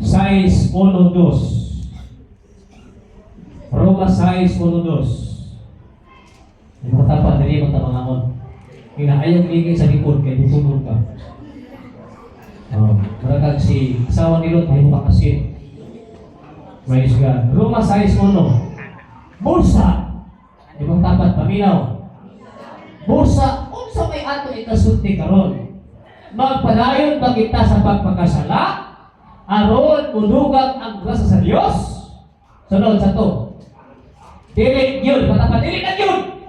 6:1-2. Roma 6:1-2. Yung matapat, hindi mo tamangamon. Ayaw ligay sa likod, kaya dutunod ka. Marakag si asawa ni Lot, may mukha kasi. Praise God. Roma 6:1. Bursa. Ibang tapat, paminaw. Bursa, unsa may ato ikasulti karon. Magpadayon ba kita sa pagpakasala? Aron mudugang ang grasa sa Dios? Sunod sa to. Dili yun, patapat, dili na yun.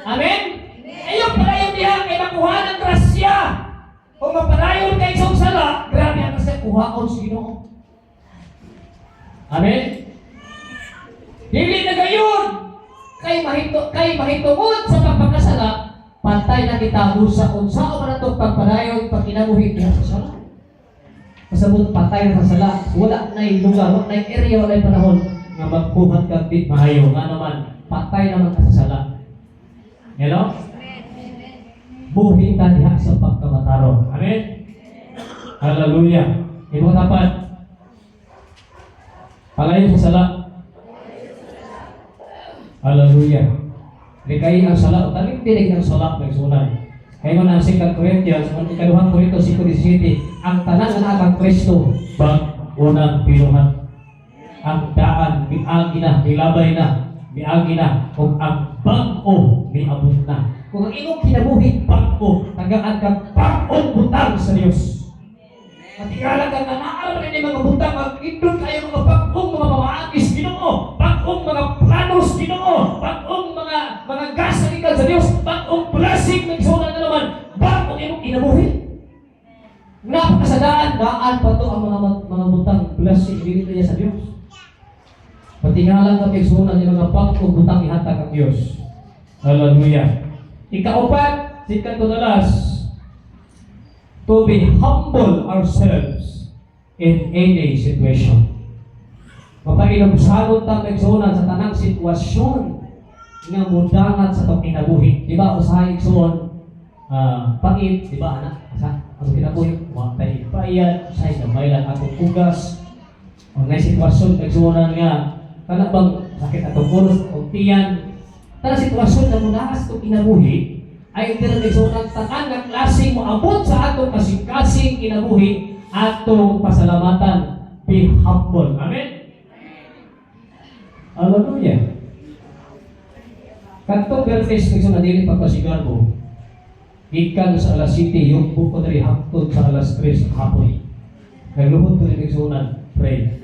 Amen? Ayun padayon diha kay makuha ng grasya. Kung mapadayon kay isang sala, grabe ang grasya, kuhaon sa Ginoo. Amen? Dili na gayon. Kay mahitungod sa pagpakasala, pantay na kita unsa o man atong pagpadayon pag kinabuhi diha sa sala. Pasabot patay na sa sala, wala na lugar, wala na area, wala na panahon nga magbuhat kag di mahayo nga naman patay naman ka sa sala. Hello? Buhi ta diha sa pagkamataro. Amen? Hallelujah. Imo dapat palayo sa sala. Hallelujah. Likay ang sala, talig-tilig ang sala nagsunan. Kaya mo na ang 2 Corinthians, ang ikaduhang Korinto 5:17, ang tanan nga akang Kristo, unang pinuhan. Ang daan, miagi na, milabay na, miagi na, kung ang bag-o, miabot na. Kung ang imong kinabuhi, bag-o, tagaan kang bag-o butang sa Diyos. Matingala kang nanaaral na mga butang, mag-indon kayo mga bag-ong mga mamaagis, Ginoo, bag-ong mga planos, Ginoo, bag-ong mga gasagikan sa Diyos, bag-ong blessing, nagsunan na naman, bag-ong imong kinabuhi. Napakasadaan, daan pa to ang mga butang, blessing, dito niya sa Diyos. Patingalan ka pagsunan ng mga bag-ong butang ihatag ang Diyos. Hallelujah. Ikaupat, sikat tunalas, to be humble ourselves in any situation. Mapailamsagon ta nagsunan sa tanang sitwasyon nga mudangan sa itong kinabuhi. Di ba, usahay igsuon, pangit, di ba, anak? Ang kinabuhi, matay bayan, usahay gamay lang atong pugas. O ngay sitwasyon, nagsunan nga, kana bang sakit atong ulos o tiyan. Tara sitwasyon na mudangan sa itong kinabuhi, ay nagsunan tanan nga klaseng moabot sa atong kasing-kasing kinabuhi, atong pasalamatan. Be humble. Amen? Hallelujah. Kanto Bertes kung sa dili pagpasigar mo, ikan sa alas 7, yung buko na rin haptod sa alas 3 hapon. Nagluhod ko rin nagsunan, pray.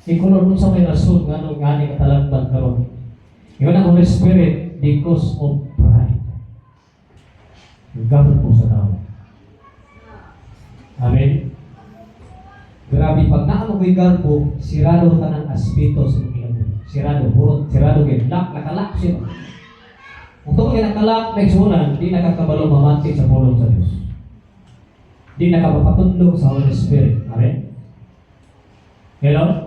Ikuno sa may rason nga nung gani katalagtan karon. Ingon ang Holy Spirit because of pride. Gabot po sa tao. Amen. Grabe, pag naano ko'y garbo, sirado ka ng aspeto sa kinabuhi. Sirado, hurot, sirado kayo. Nakalak siya. Kung ito kayo nakalak, may sunan, di nakakabalo mamantik sa pulong sa Diyos. Di nakapapatudlog sa Holy Spirit. Amen? Hello?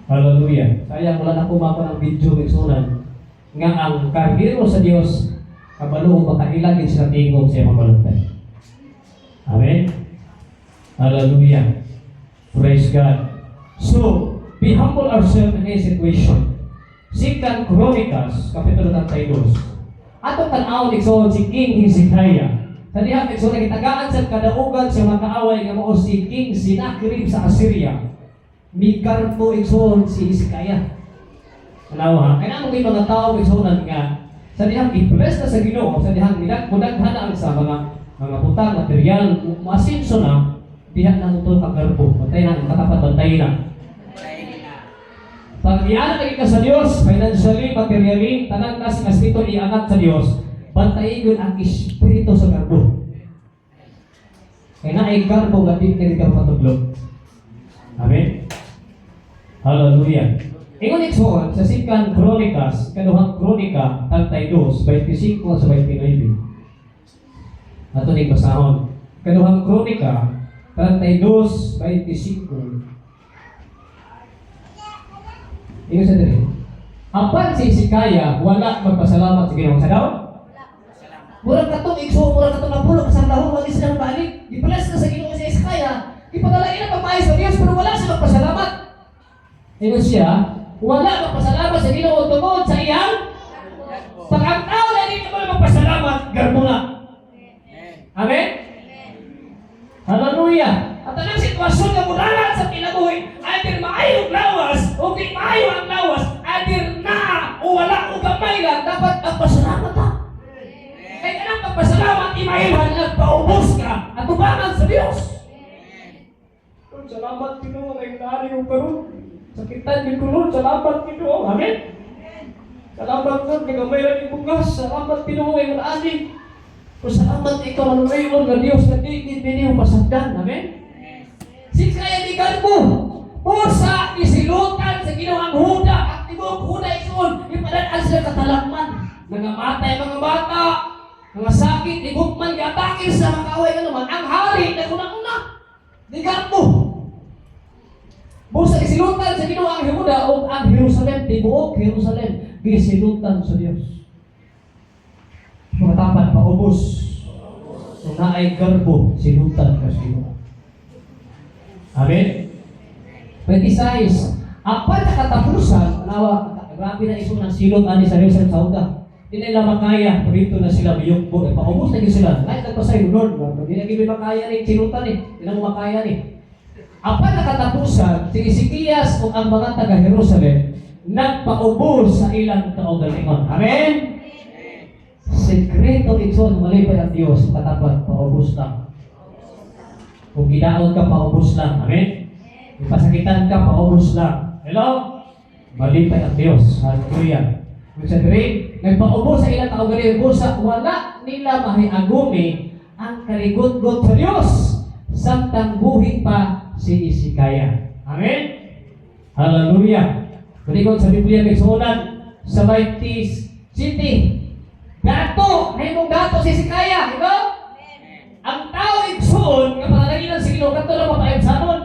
Hallelujah. Kaya wala na kumapa ng video may sunan nga ang karhiro sa Diyos kabalo o makailagin sa tingog sa mabalantay. Amen? Hallelujah. Praise God. So, we humble ourselves in a situation. Second Chronicles, Kapitulo 32. Atong tanaw ni si King Hezekiah. Sa diha kay sura gitagaan sa kadaugan sa makaaway nga mao si King Sennacherib sa Assyria. Migarbo igsoon si Hezekiah. Tanawa, kaya mo may mga tao igsoon nga sa dihang i-bless na sa Ginoo, sa dihang nilagmudaghanan sa mga putang material, masinso na diha na tutol kang garbo. Matay na, katapat bantay na. Pag ianat lagi ka sa Diyos, financially, materially, tanang kas dito iangat sa Diyos, bantayin yun ang espiritu sa garbo. Kaya na ay garbo, gati ka di ka matudlog. Amen? Hallelujah. Ingon iksoon sa Second Chronicles, kaduhang Kronika, 32, 25 sa 29. Ato ni basahon. Kaduhang Kronika, 32, 25. Ingon sa diri. Apan si Hezekiah wala magpasalamat sa Ginoo sa daw? Murag katong igsoon, murag katong napulo sa dahon wala sila balik. Gipalas na sa Ginoo si Hezekiah. Ipadala ina pagpaay sa Dios pero wala siya magpasalamat. Ingon siya, wala magpasalamat sa Ginoo tungod sa iyang pag ang tao na hindi naman magpasalamat, garbo na. Amen? Hallelujah! At anong sitwasyon na mulalan sa kinabuhi, adir maayo ang lawas, o di maayo ang lawas, adir na, o wala o gamay lang, dapat magpasalamat ha. Kaya anong magpasalamat, imailhan at paubos ka, at tubangan sa Diyos. Salamat Ginoo, may nari ko karon. Sakitan din ko nun, salamat Ginoo. Amen? Salamat nun, nagamay lang yung bukas. Salamat Ginoo, ay wala-ani. Salamat ikaw ang mayon na Diyos na di mo pasagdan. Amen? Kaya di garbo. Pusa, isilutan sa Ginoo ang huda. At tibok huda isun. Ipadaan sila katalakman. Nangamatay mga bata. Mga sakit, ibukman, gatakil sa mga kaway ka naman. Ang hari na kunang-una. Di garbo. Pusa, isilutan sa Ginoo ang huda o ang Jerusalem. Tibuok Jerusalem. Gisilutan sa Diyos. Mga tapat, paubos. Kung na ay garbo, silutan ka siya. Amen? 26. Apat na katapusan, grabe na iso ng silot ani sa Rizal Sauda. Hindi nila makaya, rito na sila biyukbo. Paubos na sila. Kahit nagpasay, Lord, hindi na kami makaya ni silutan eh. Hindi na makaya ni. Apat na katapusan, si Ezekias o ang mga taga-Jerusalem, nagpaubos sa ilang kaugalingon. Amen? Sekreto ito ng malipay ang Diyos, katapat, paubos lang. Kung gidaon ka, paubos lang. Amen? Ipasakitan ka, paubos lang. Hello? Malipay ang Diyos. Hallelujah. Kung sa diri, nagpaubos sa ilang kaugalingon, wala nila mahiagumi ang karigot-got sa Diyos, samtang buhi pa si Hezekiah. Amen? Hallelujah. Kalikot sa Biblia, may sunan sa 20 city. Dato! May mong dato si Hezekiah, di ba? Ang tao igsoon, nga panalaginan si Ginoo kadto na mapayag sa anon.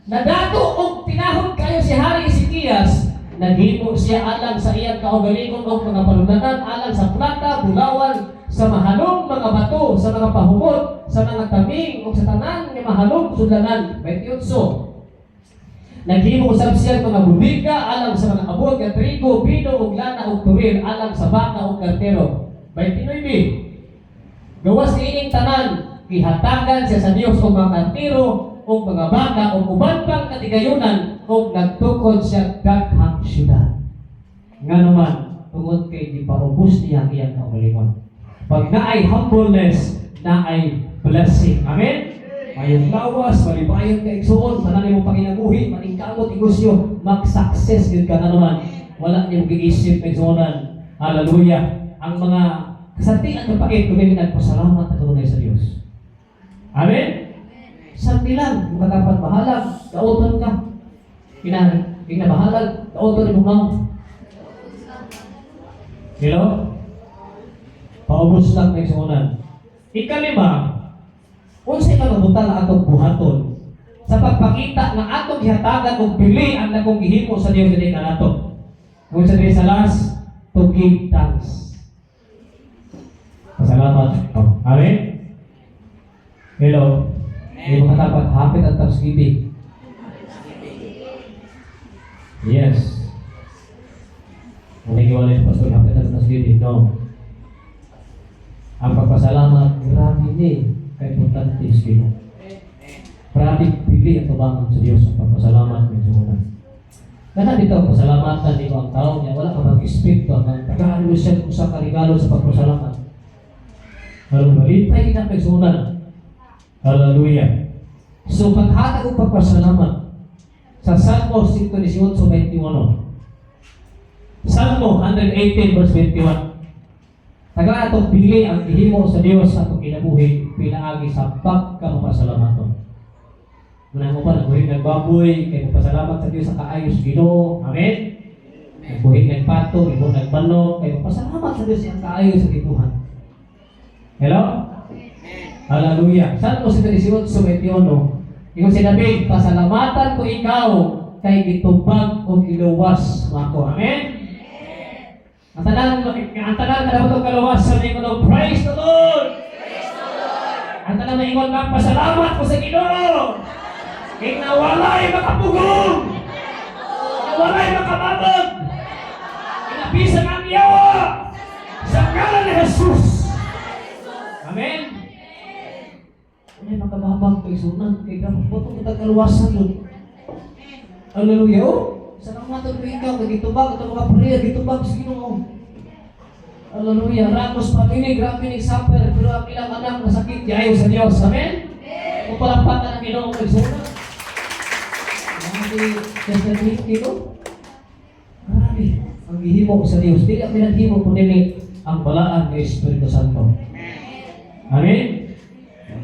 Na dato og pinahon kayo si Hari Ezekias, naghimo siya alang sa iyang kaugalingon og mga palunanan, alang sa plata, bulawan, sa mahalong mga bato, sa mga pahumot, sa mga taming, o sa tanan nga mahalong sudlanan. 28. Naghimo usab siya mga bubiga alang sa mga abot nga trigo, pino ug lana ug tuwir alang sa baka ug kartero. 29. Gawas kiining tanan, ihatagan siya sa Dios og mga kartero ug mga baka ug uban pang katigayunan ug nagtukod siya daghang syudad. Nga naman tungod kay di paubos niya ang iyang kaugalingon. Pag naay humbleness, naay blessing. Amen? Mayong lawas, malibayon ka igsoon, tanan mo panginabuhi, maningkamot negosyo, mag-success yun ka na naman. Wala niyong giisip igsoonan. Hallelujah. Ang mga kasantian kapakit, kung may nagpasalamat at tunay sa Diyos. Amen? Santi lang, kung dapat bahalag, kauton ka. Kinabahalag, kauton mo mga. Hello? Paubos lang igsoonan. Ikalima, unsay manabutan ang atong buhaton sa pagpakita ng atong gihatagan og bili ang nakong gihimo sa Dios dinhi kanato. Kung sa diri sa last, to give thanks. Pasalamat. Oh, amen. Hello. May mga dapat hapit at thanksgiving. Yes. Manigiwalay sa pastor hapit at thanksgiving. No. Ang pagpasalamat, grabe ni, ka-importante is Ginoo. Grabe, pili at tubangan sa Diyos ang pagpasalamat ng Diyos. Kana dito, pasalamatan dito ang tao niya, wala ka mag-expect to, ang tagahalos siya kung sa karigalo sa pagpasalamat. Hallelujah. Tayo kita pagsunan. Hallelujah. So, paghatag o pagpasalamat sa Salmo 118:21. Salmo 118 verse 21. Taga atong pili ang ihimo sa Dios sa atong kinabuhi pinaagi sa pagkapasalamaton. Muna mo pa nagbuhi ng baboy, kay pasalamat sa Dios sa kaayos Ginoo. Amen. Nagbuhi ng pato, ibo nagmanok, kay pasalamat sa Dios ang kaayos sa Ginoo. Hello? Hallelujah. Salmo 118:21. Ingon si David, pasalamatan ko ikaw kay gitubag o giluwas ako. Amen. Ang tanan ka dapat kaluwas sa mga ng praise the Lord. Praise the Lord. Ang tanan na ingon lang, pasalamat ko sa Ginoo. Kaya nawalay makapugong. Nawalay makababag. Inapisan ang yawa. Sa ngalan ni Jesus. Amen. May makababag kay sunan. Kaya dapat po kita kaluwasan doon. Hallelujah. Salamat ko ikaw, kagitubag, ito mga prayer, gitubag sa Ginoo. Hallelujah. Ramos pamili, grabe ni suffer, pero ang ilang anak na sakit, ayaw sa Diyos. Amen? Kung palampatan ang Ginoo kay sunan. Grabe, testimony dito. Grabe, ang gihimo sa Diyos. Dili ang pinaghimo kung nili ang balaan ng Espiritu Santo. Amen?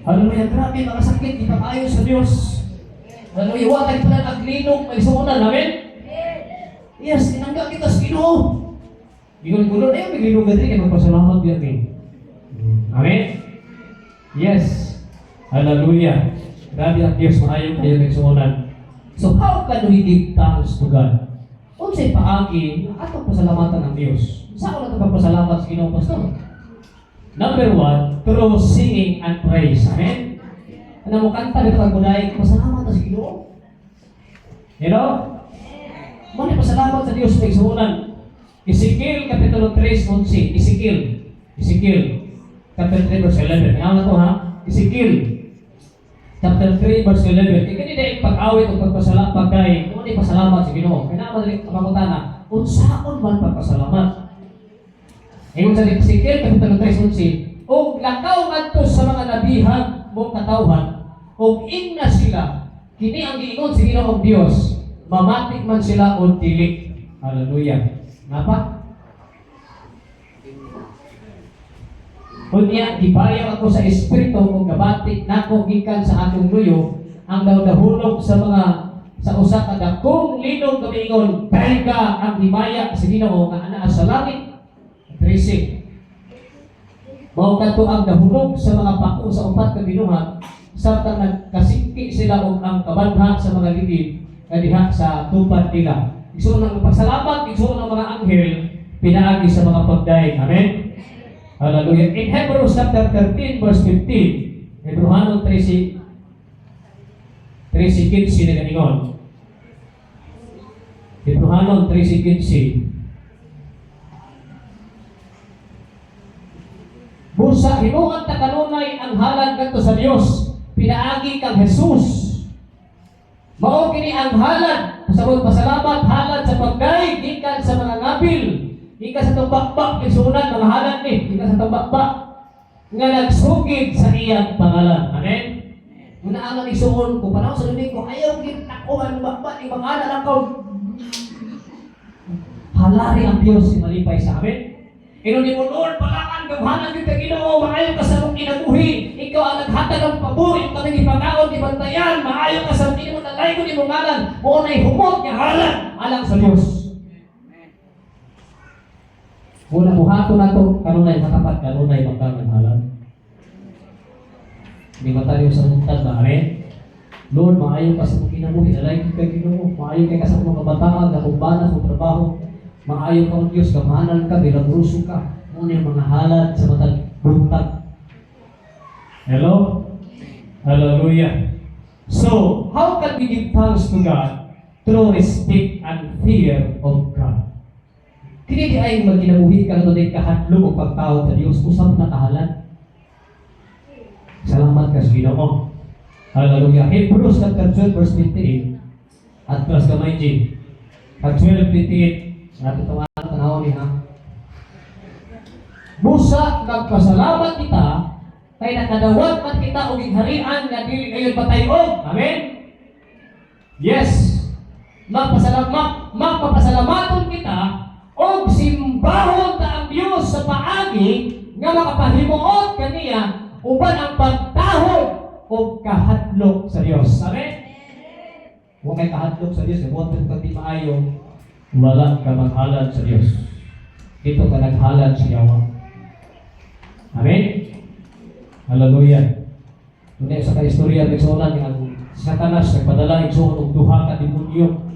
Hallelujah. Grabe, mga sakit, di pa ayaw sa Diyos. Hallelujah. Huwag tayo pala naglinog, may sunan. Amen? Yes, tinanggap kita sa Ginoo. Gulon-gulon, may linugan rin, magpasalamat din natin. Amen? Yes. Hallelujah. Grabe ang Diyos, maayong kayo nagsuunan. So, how can we give thanks to God? Kung sa'y paagi, atong pasalamatan ng Diyos. Saan ko na pagpasalamat sa Ginoo, Pastor? Number 1, through singing and praise. Amen? Ano mo kanta dito pagbuday, pasalamat sa Ginoo. You know? Muna pasalamat sa Diyos sa igsuunan. Ezekiel Kapitulo 3:11. Ezekiel Chapter 3 verse 11. Ngayon na to ha? Ezekiel Chapter 3 verse 11. Ika nila pag-awit o pagpasalamat pagkay. Kung hindi pasalamat sa Ginoo. Kaya naman rin kapamutana. Unsaon man pagpasalamat. Ngayon sa Ezekiel Kapitulo 3:11. O lakaw adto sa mga nabihan mong katawhan. O ingna sila. Kini ang giingon sa Ginoong Dios. Mamatik man sila o dili. Hallelujah. Napa? Kunya, gibayaw ako sa Espiritu kung gabatik nako gikan sa atong luyo ang dahulog sa mga sa usa ka dakong linog kamiingon tayga ang himaya sa Ginoo nga anaa sa langit. 13. Mao kadto ang dahulog sa mga pako sa upat ka binuhat samtang nagkasingki sila og ang kabanha sa mga lidid kadiha sa tupad nila. Igsoon ng pagsalamat, igsoon ng mga anghel, pinaagi sa mga pagdaig. Amen? Hallelujah. In Hebrews chapter 13 verse 15, Hebrehanon 13:15 na ganingon. Hebrehanon 13:15. Busa hinuon ta kanunay ang halad kadto sa Dios, pinaagi kang Jesus. Mao kini ang halad, pasabot pasalamat, halad sa pagdaig gikan sa mga ngabil, gikan sa tumbakbak igsuunan mga halad ni, gikan sa tumbakbak nga nagsugid sa iyang pangalan. Amen. Una ang isuon ko, panahon sa lunig ko, ayaw gitakuhan, ba, ibang anak ako. Halari ang Diyos si malipay sa amin. Inuni mo, Lord, palaan, gamhanan kita Ginoo, maayo ka sa mong kinabuhi. Ikaw ang naghatag ng pabor, yung kami ipagaon, ibantayan, maayo ka sa hindi mo nalay ko ni mong ngalan. O na'y humot, ngahalan, alang sa Diyos. Muna buhato na ito, kanunay matapat, kanunay magkaganhalan. Hindi ba tayo sa muntad na, amen? Lord, maayo ka sa mong kinabuhi, nalay kita Ginoo, maayo ka sa mga kabataan, nakumbana sa trabaho. Maayo ka ang Diyos, kamahanan ka, bilagruso ka. Muna yung mga halad sa matag buntag. Hello? Hallelujah. So, how can we give thanks to God? Through respect and fear of God. Kini di ay magkinabuhi ka na kahadlok o pagtawad sa Diyos. Usap na kahalan. Salamat ka sa Ginoo. Hallelujah. Hebrews 12 verse 28 at plus kamay G. 12:28 natin itong tanawin niya. Busa, nagpasalamat kita, kay nakadawat man kita o gigharian nga dili kayo patayon. Amen? Yes. Magpapasalamaton kita o simbahon ta ang Diyos sa paagi nga makapahimuot kaniya uban ang pagtahod o kahadlok sa Diyos. Amen? Huwag kay kahadlok sa Diyos, huwag kang di maayo, wala ka maghalad sa Diyos. Dito ka naghalad sa Yawa. Amen? Hallelujah. Tunay sa kaistorya nagsuulan ang Satanas nagpadala igsuon og duha ka demonyo.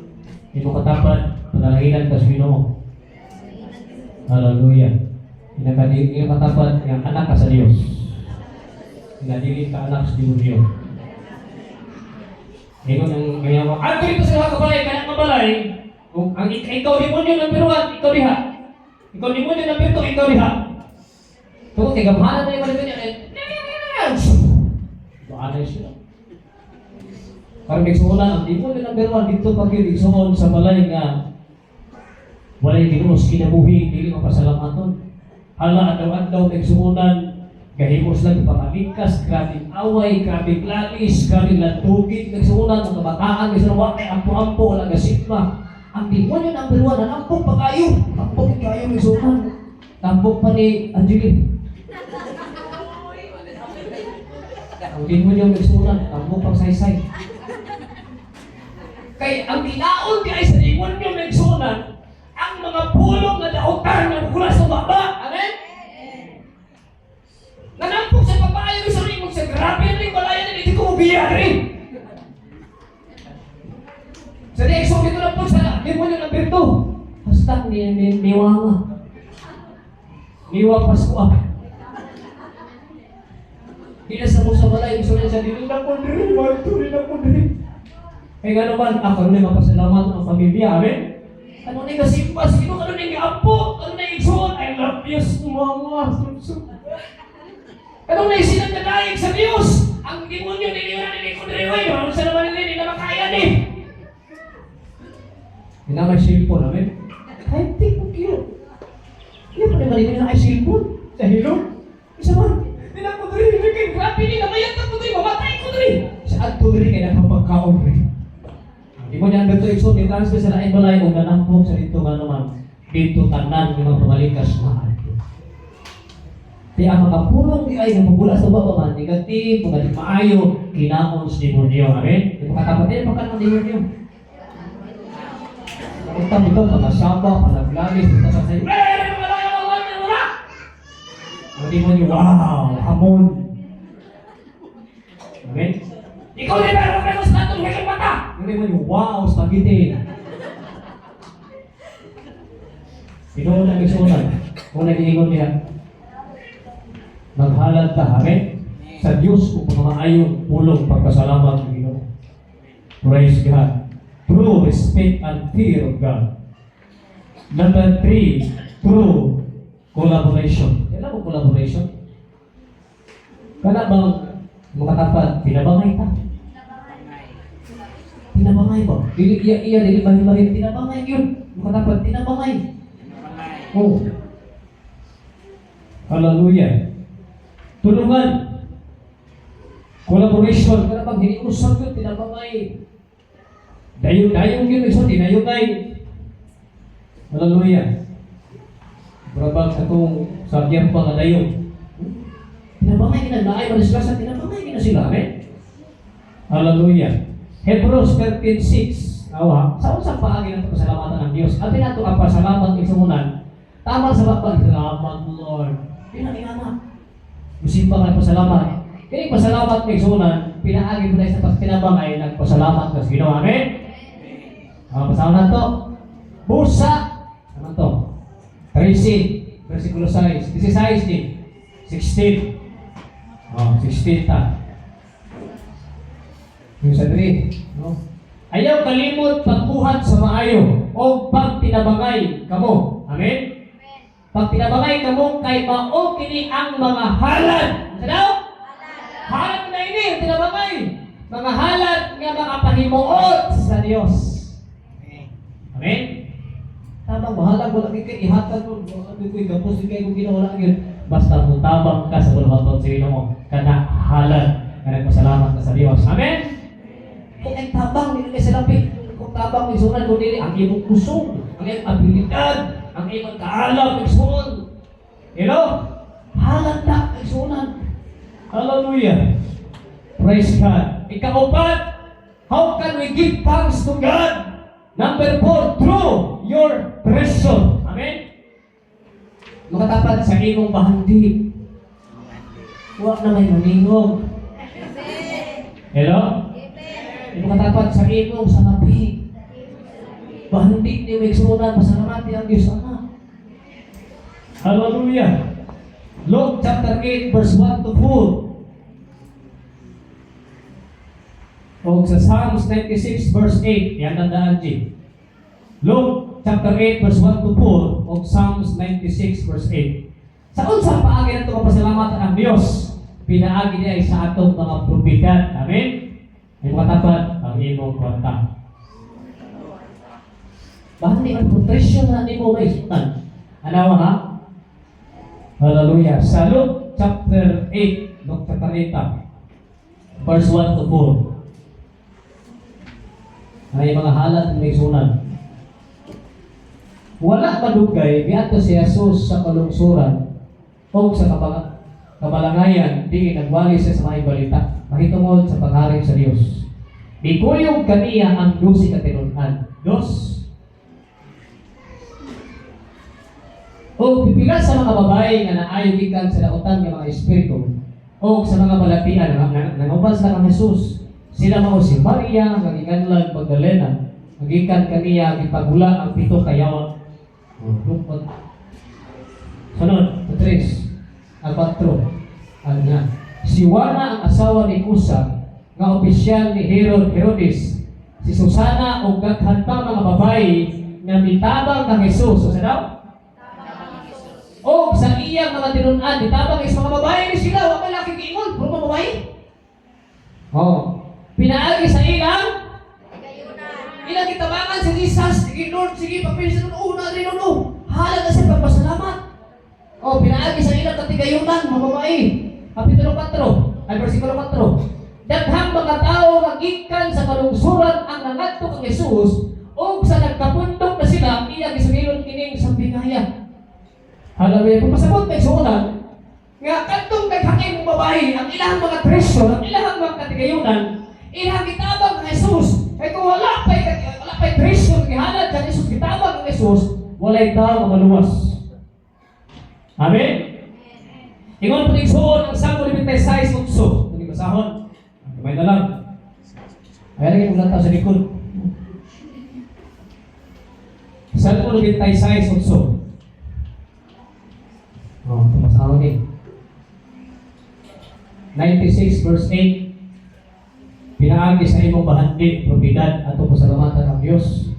Imo katapan padalahinan ka sa Ginoo. Hallelujah. Imo katapan nga anak ka sa Dios. Dili ka anak sa demonyo. Ingon ang gayawa. Ang dito sa mga kabalay, kanak mabalay. Kung ang ikaw demonyo ng biruan, ikaw diha. Ikaw demonyo ng birto, ikaw diha. Kung tigamhanan na yung mga ganyan, doanay sila. Parang nagsuulan, ang demonyo ng biruan, dito pag yun, igsuon sa balay nga, walay ginuos kinabuhi, dili mapasalamaton. Hala, adlaw-adlaw, nagsuunan, gahimos lang ipapalikas, grabing away, grabing lalis, grabing lantugig, nagsuunan, mga kabataan, nagsuunan, ay ampo-ampo, wala gasitma. Ang demonyo ng biruan, nampok pa kayo. Nampok kayo, nagsuunan. Nampok pa ni Angeline. Ang demonyo nagsuunan, nampok pang saysay. Kaya ang tinaon di ay sa demonyo nagsuunan, ang mga pulong na dautan ng kulas ng baba. Amen? Nanampok sa babae yung sarili mong sa grabe rin, balayan na hindi ko ubiyak rin. Sa reaksyon dito na po sa demonyo ng birto. Hasta niwanga. Niwang Pasko ah. Inasa mo sa balay, yung sunod sa dito na po rin, rin ako rin. Kaya nga naman, ako rin mapasalamat ng pamilya. Amen? Ano na yung kasimpas, ano na yung apo, ano na yung ikson, I love you, mama. Ano na yung sinagdadayag sa Diyos? Ang demonyo niliwan ni Kudriway, ano sa naman nila, hindi na makaya eh. Hindi na may cellphone, amen? Kahit di ko cute. Hindi pa naman hindi na ay cellphone. Sa hilo. Isa man, hindi na Kudriway, hindi kayo grabe, hindi na mayat na Kudriway, mamatay Kudriway. Saan Kudriway kaya nakapagkaon rin? Hindi mo niyan dito ikson, i-transfer sa laing balay o nanampok sa dito nga naman. Dito tanan ng mga pamalikas na ato. Kaya ang mga pulong di ay napabula sa baba man, negative, mga di maayo, kinamon sa demonyo. Amen? Yung makatapat pagkat ng demonyo. Nakita dito, pag-asaba, pag-aglalis, punta sa sa'yo, ang demonyo, wow, hamon. Amen? Ikaw din ba naman ako sa natong hikang mata? Yung demonyo, wow, spaghetti. Inoon na nagsunan. Kung nag-iingon niya, maghalad ka, amen? Sa Diyos kung pangamaayong pulong pagpasalamat ng Ginoo. Praise God. True respect and fear of God. Number 3, true collaboration. Kailan mo collaboration? Kana bang makatapat, pinabangay ka? Tinabangay ba? Dili iya, dili bahin-bahin, tinabangay yun. Makatapat, tinabangay. Oh. Hallelujah. Tulungan. Collaboration, kada pag hiniusap yun, tinabangay. Dayong yun, so dinayungay. Hallelujah. Brabag sa itong sabyang pa nga dayong. Tinabangay kina, naay malisgasan, tinabangay kina sila, amen? Hallelujah. Hebrews 13:6. Awa, sa usang paagi ng pasalamatan ng Diyos. At nato ang pasalamat isumunan. Tama sa bakbag, salamat Lord. Pinakingana. Musimba ka pasalamat. Kaya pasalamat isumunan, pinaagi mo tayo sa pagtinabangay, nagpasalamat ka sa Ginoo. Amen? Pasalamat to. Busa. Ano to? 13, versikulo 6. 16 din. 16. 16 ta. Yung sa 3, no? Ayaw kalimot pagbuhat sa maayo o pagtinabangay kamo. Amen? Pagtinabangay kamo kay mao kini ang mga halad. Ano daw? Halad na ini, tinabangay. Mga halad nga mga pahimuot sa Dios. Amen? Tamang bahala ko lang ikay ihatag ko. Ko'y gapos ikay kung ginawa lang yun. Basta mo tabang ka sa bulhaton sa Ginoo kana halad. Kana pasalamat ka sa Dios. Amen? Kung ay tabang, hindi ka silapit. Kung tabang, isunan mo nila, ang imong kusog, ang imong abilidad, ang imong kaalam, isunan. You know? Halad na, isunan. Hallelujah. Praise God. Ika-4, how can we give thanks to God? Number 4, through your treasure. Amen? Makatapat sa imong bahandi. Huwag na may maningog. Hello? Makatapat sa imong sa nabi. Bahandi ni Wiksunan, pasalamati ang Diyos Ama. Hallelujah. Luke chapter 8 verse 1 to 4. O sa Psalms 96 verse 8. Yan tandaan, G. Luke chapter 8 verse 1 to 4. O Psalms 96 verse 8. Sa unsang paagi na ito kapasalamatan ang Diyos, pinaagi niya ay sa atong mga propedad. Amen? Ay makatapat ang imong kwanta. Bahandi ang presyo na ni mo may sutan. Ano ha? Hallelujah. Sa Luke chapter 8, Luke chapter 8, verse 1 to 4. Ay mga halat na may sunan. Wala madugay biadto si Jesus sa kalungsuran o sa kabalangayan di nagwali siya sa mga balita mahitungod sa pagharing sa Dios. Ikuyog kaniya ang 12 katinunan. Dos. O pipilas sa mga babae nga naayo gikan sa dautan nga mga espiritu o sa mga balatian nangubas na kang Jesus. Sila mao si Maria nga gikanlan Magdalena, gikan kaniya gipagula ang 7 kayawa. Sunod, 3, 4, nga. Si Juana ang asawa ni Kusa, nga opisyal ni Herodes, si Susana o daghan pa mga babae nga mitabang kang Jesus. So, daw? O sa iyang mga tinunan, mitabang is mga babae ni sila, wala malaki kiingon, puro mga babae. Pinaagi sa ilang kitabangan si Jesus, sige Lord, sige pagpilisan mo, na rin halag na siya pagpasalamat. Pinaagi sa ilang katigayunan, mga babae. Kapitulo 4, ay versikulo 4. Daghang mga tao nga gikan sa kalungsuran ang nangadto kang Jesus o sa nagkapundok na sila iya gisugilon kining sa bingaya. Hallelujah. Kung pasabot may suunan nga kadtong naghaking babae ang ilang mga treasure, ang ilang mga katigayunan, ilang gitabang ng Jesus. Kaya kung wala pa'y treasure gihalad sa Jesus, gitabang ng Jesus, walay tao nga maluwas. Amen? Ingon po tigsuon ang Salmo 96 utso. Hindi basahon. Kamay na lang. Ayan lagi mong lantaw sa likod. Salmo 96 utso. Basahon din. 96 verse 8. Pinaagi sa imong bahandi, propedad, ato pasalamatan ang Diyos.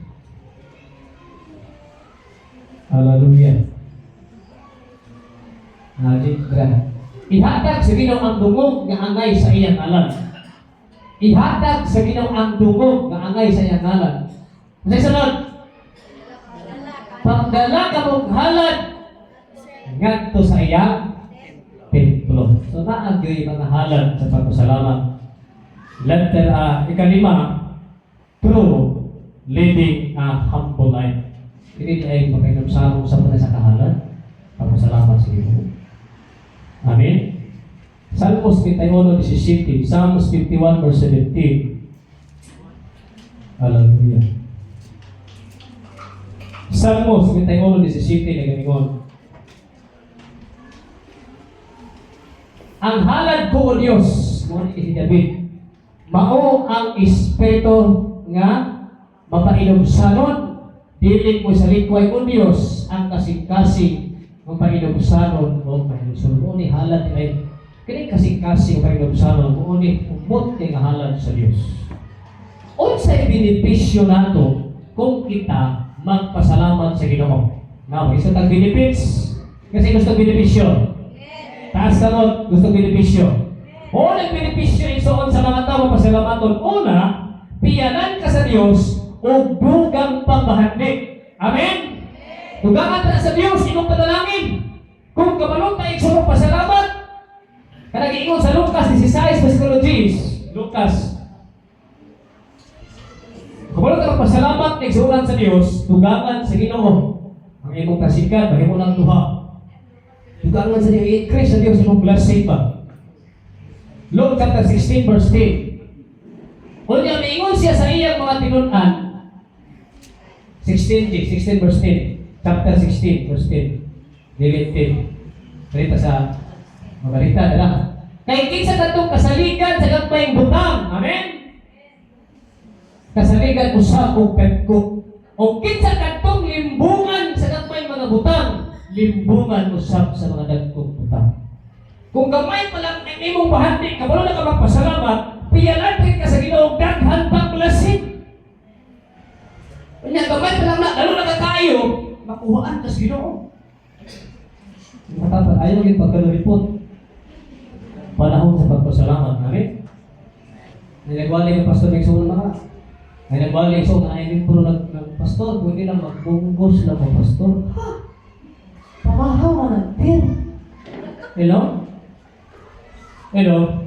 Hallelujah. Ihatag sa Ginoo ang dungog nga angay sa iyang ngalan. Ihatag sa Ginoo ang dungog nga angay sa iyang ngalan. Ano sunod? Pagdala ka mong halad ngadto sa iyang templo. So naagyoy mga halad sa pagpasalamat Ikalima, true living a humble life. Ini ay makikinabsalong sa mga sa kahalan. Pagpasalamat sa Ginoo. Amen. Salmos 51:17, Psalms 51 verse 17. Hallelujah. Salmos 51:17 na ganingon. Ang halad ko o Diyos, muna si David, mao ang espiritu nga mapainumsanon, dili mo sa likway o Diyos ang kasing-kasing mapainumsanon o mapainumsanon. Muna halad ay kini kasing-kasing mapainumsanon, muna umot nga halad sa Diyos. Unsay benepisyo nato kung kita magpasalamat sa Ginoo? Now, isa tang benefits kasi gusto benepisyo. Taas kamot, gusto benepisyo. Unang benepisyo isuon sa mga tao pasalamaton. Una, piyanan ka sa Dios o dugang pagbahandik. Amen? Dugangan ta sa Dios imong panalangin. Kung kabalong ta igsuong pasalamat, kanang ingon sa Lucas 16 psychologies. Lucas, kung ka magpasalamat, nagsuulan sa Diyos, dugangan sa Ginoo. Ang imong kasikat, mahimo lang duha. Dugangan sa Diyos, i-increase sa Diyos imong blessing ba. Luke chapter 16 verse 10. Kung niya maingon siya sa iyang mga tinunan, 16 verse 10. Chapter 16 verse 10. Dilip 10. Balita sa mabalita na lang. Kaya kinsa katong kasaligan sa gagmayng butang. Amen? Kasaligan usab og petko. O kinsa kadtong limbungan sa gagmay mga butang, limbungan usab sa mga dagkong butang. Kung gamay pa lang ang imong bahati, kabalo na ka magpasalamat, piyalan ka sa Ginoo daghan pang blessing. Unya gamay pa lang na lalo na katayo, makuhaan ka sa Ginoo. Matapat ayaw gyud pagkaluripot. Panahon sa pagpasalamat, amen. Nilagwali ng pastor ng sunan mga. Ay nagbalik so na ayun puro nagpastor, pwede lang magbunggos lang ang pastor. Ha? Pamahaw na natin. Hello? Hello?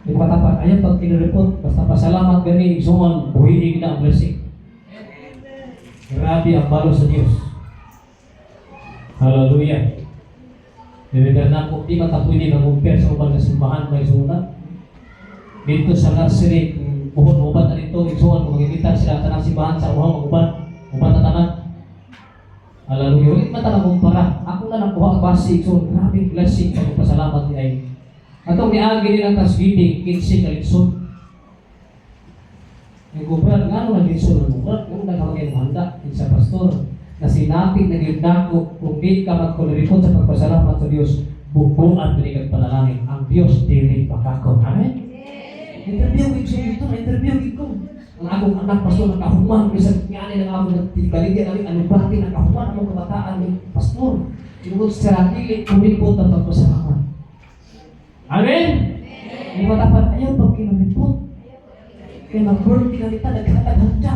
Yung patapat, ayun pag tinuripot, basta pasalamat gani, igsuon, buhiin na ang blessing. Grabe ang balo sa Diyos. Hallelujah. Diligan na kung di matapwili na mumpir sa ubang kasimbahan may sunan. Dito sa nursery, buhon uban na dito, igsuon, magkikita sila tanang simbahan sa uhang uban na tanan. Hallelujah. Ulit mata na kumpara. Ako na lang kuha basi, igsuon, grabe blessing, pagpasalamat ni ay. Atong niagi nilang tasbidi, 15 kalitsun. Yung kumpara, nga nung nag-igsuon ng kumpara, yung nagkawagay ng handa, sa pastor, na sinapit na gildako, kung di ka magkulirikot sa pagpasalamat sa Diyos, bubuan biligag panalangin, ang Diyos dili makako. Amen? Interview ko siya ito, interview ko. Ang akong anak, pastor, nakahuman, kasi nga ng akong kaligyan namin, anong bati, nakahuman, anong kabataan ng pastor. Tinugod sa ratili, kumipot ang pagpasalamat. Amen? Yung matapat, ayaw pag kinumipot. Kaya mag-birthday na nita, nagkataganda.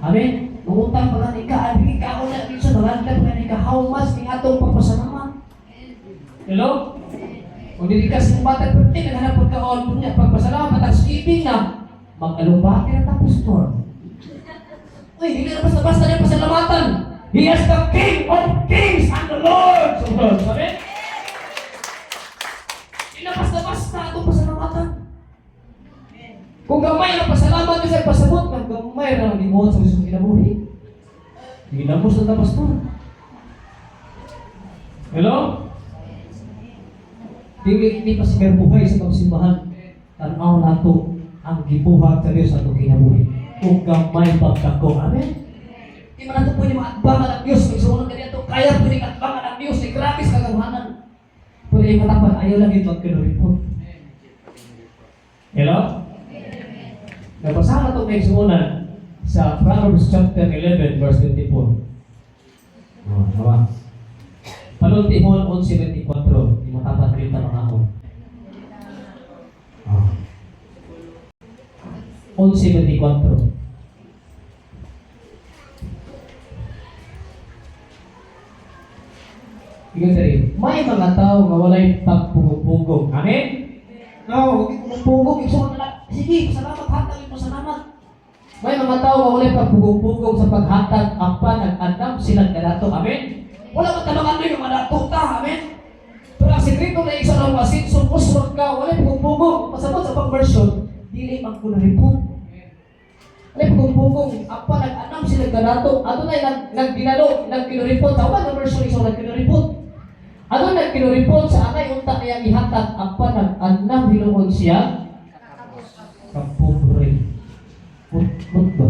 Amen? Mangutang pa nga ika, abig ika ako na dito, nalanda pa nga ika, how much ng atong pagpasalamat? Hello? Kung dilikas ng bata, pwede naghanap pagkaon po niya, pagpasalamat, thanksgiving na, mag-alumbati na tapos to. Uy, hindi na basta-basta niya pasalamatan. He is the King of Kings and the Lord. Sabi? Hindi na basta-basta itong pasalamatan. Kung gamay ang pasalamat niya sa pasabot, gamay na ang limuot sa gusto kinabuhi. Ginamos na tapos to. Hello? Hindi pa si buhay sa pagsimbahan. Tanaw na ito ang gibuhat sa Diyos sa itong kinabuhi. Kung gamay pagkako. Amen? Di man nato pwede maatbangan ang Diyos. May sumunod ka dito, kaya pwede maatbangan ang Diyos. Ay gratis kagawanan. Pwede yung matapat, ayaw lang ito ang kinuripot. Hello? Nabasa na itong may sumunod sa Proverbs chapter 11 verse 24. Nawa. Palutihon 11:24. Di matapat rin na mga ako. 11:24. Tingnan sa rin. May mga tao na walay pagpugog-pugog. Amen? No, huwag mo pugong, igsoon na lang. Sige, salamat, hatag mo, salamat. May mga tao nga wala pagpugong-pugong sa paghatag, apa, nag-andam, silang ganato. Amen? Wala matanungan mo yung manato ka, amen? Pero ang sekreto na isa ng masin, uswag ka, wala pugong-pugong. Pasabot sa pang-version, dili man ko na-report. Wala pugong-pugong, apa, nag-andam, silang ganato. Ato na nag-kinureport. Sa uman ng version, isa nag-kinureport. Ano nag-kinureport sa anay unta niya ihatag, apa, nag-andam, hinuon siya? Kapobre. Put ba?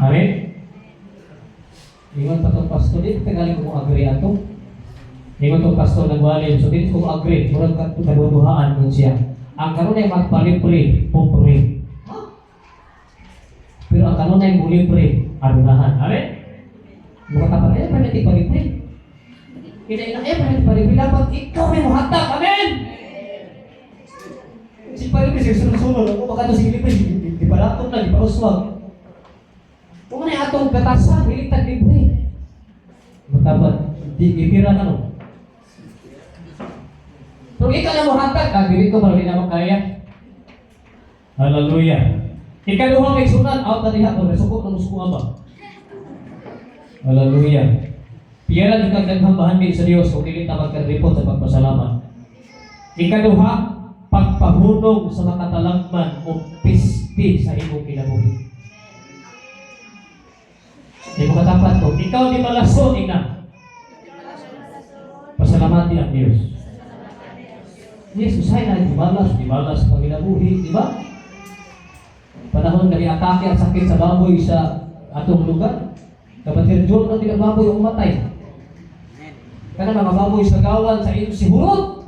Amen? Ingon pa itong pastor, dito kagaling ko agree ato. Ingon itong pastor nagwalim, so dito ko agree, murag kaduduhaan nun siya. Ang kanon ay magpalibre, pobre. Pero ang kanon ay mulibre, arunahan. Amen? Mga kapag, eh, pwede palibre. Kinaina, eh, pwede palibre. Dapat ikaw may muhatag. Amen? Si palibre, siya sunod-sunod. Ako baka ito si libre, di palatong na, di pa uswag. Kung ano yung atong katasa, hilitag libre. Matapat, ipira ka no. Pero ikaw na mo hatag, dito para di na makaya. Hallelujah. Ikaduha may sunan, out na diha, kung nasukot na musuko ba? Hallelujah. Piyara di kang naghambahan din sa Diyos, kung hindi na magka-report sa pagpasalamat. Ikaduha, pagpahunog sa makatalagman o pisti sa imong kinabuhi. Hindi mo katapat ko. Ikaw di malason, ina. Pasalamati ang Diyos. Yes, usay na, di balas pag kinabuhi, di ba? Panahon na atake ang sakit sa baboy sa atong lugar. Kapatid John, ang tigang baboy ang matay. Kana mga baboy sa gawan sa iyong sihurot.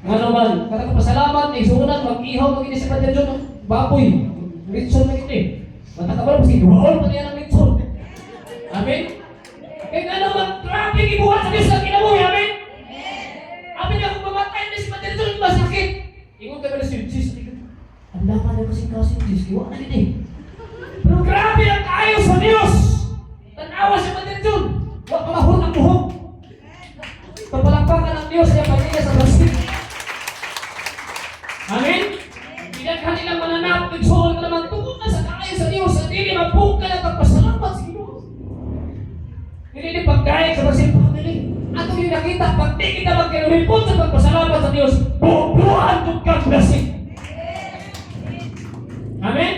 Nga naman, kada pasalamat, isunan, mag-ihaw, mag-inis si Padre John, baboy. Ritson na ito. Matakabal pa si Duhaol pa niya ng Ritson. Amen? Kaya nga naman, grabe ibuhat sa Diyos ang kinabuhi. Amen? Amen na kung mamatay na si Padre John, masakit. Ingon ka ba na si Jesus? Ang laman na kasing Jesus, iwa na din eh. Pero grabe ang kaayo sa Diyos. Tanawa si Padre John. Huwag kamahon ang buhok. Pagpalakpakan ng Diyos ay pamilya sa Brasil. Amen? Pinaghan nilang mananap, nagsuhol ka naman tungkol na sa kaayo sa Diyos at hindi mabuka na pagpasalamat sa Diyos. Hindi pagkaya sa Brasil family. Ato yung nakita, pag di kita magkinuripon sa pagpasalamat sa Diyos, bubuhan kong kang Brasil. Amen?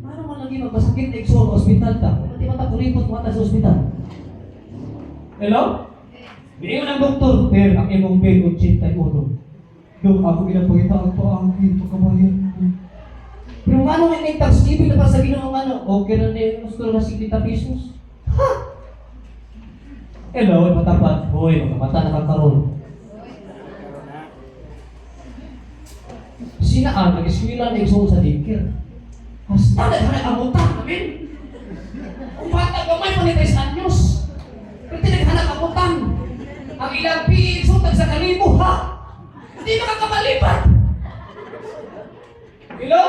Paano man lagi magpasakit na sa hospital ka? Kung di mata kuripot mata sa hospital. Hello? Biingon ang doktor, pero ang imong bill 81. Dok, ako ginapagita ang paangkin, pagkabayan ko. Pero ano nga may Thanksgiving na para sa Ginoo ano? Okay na niya, gusto na 50 pesos. Ha? Hello, matapat. Hoy, makamata na kakaroon. Sinaan, nag-eskwila na yung sa daycare. Hasta na nag-amutan, amen? Kung bata ka may panitay anyos, pero tinaghanap-amutan. Ang ilang PE, sutag sa kalibo, ha? Hindi makakamalipad. Hello?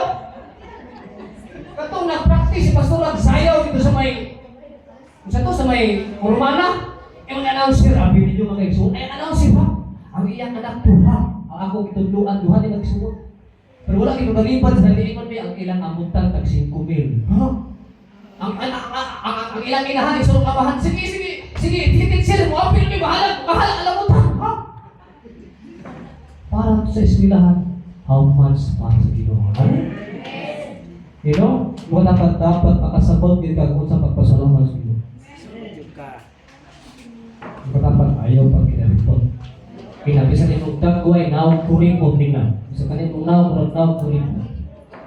Katong nag-practice si Pastor Agsayaw dito sa may Urmana. Yung announcer, abi ninyo mga igsuon. Ay, announcer ha? Ang iyang anak duha. Ang ako kitudluan, duha din nagsuot. Pero wala kayo malipad sa liingon may ang ilang amutan tag 5,000. Ha? Ang ilang inahan, igsuon kabahan. Sige, tikitik sila mo. Apil may bahala, alamutan. Ha? Para sa eskwelahan, how much para sa Ginoo? You know, wala ka dapat makasabot din ka kung sa pagpasalamat sa Ginoo. Dapat ayaw pag kinaripot. Kinabisan itong dagway, naong kuring mo tingnan. Sa kanitong naong kuring mo.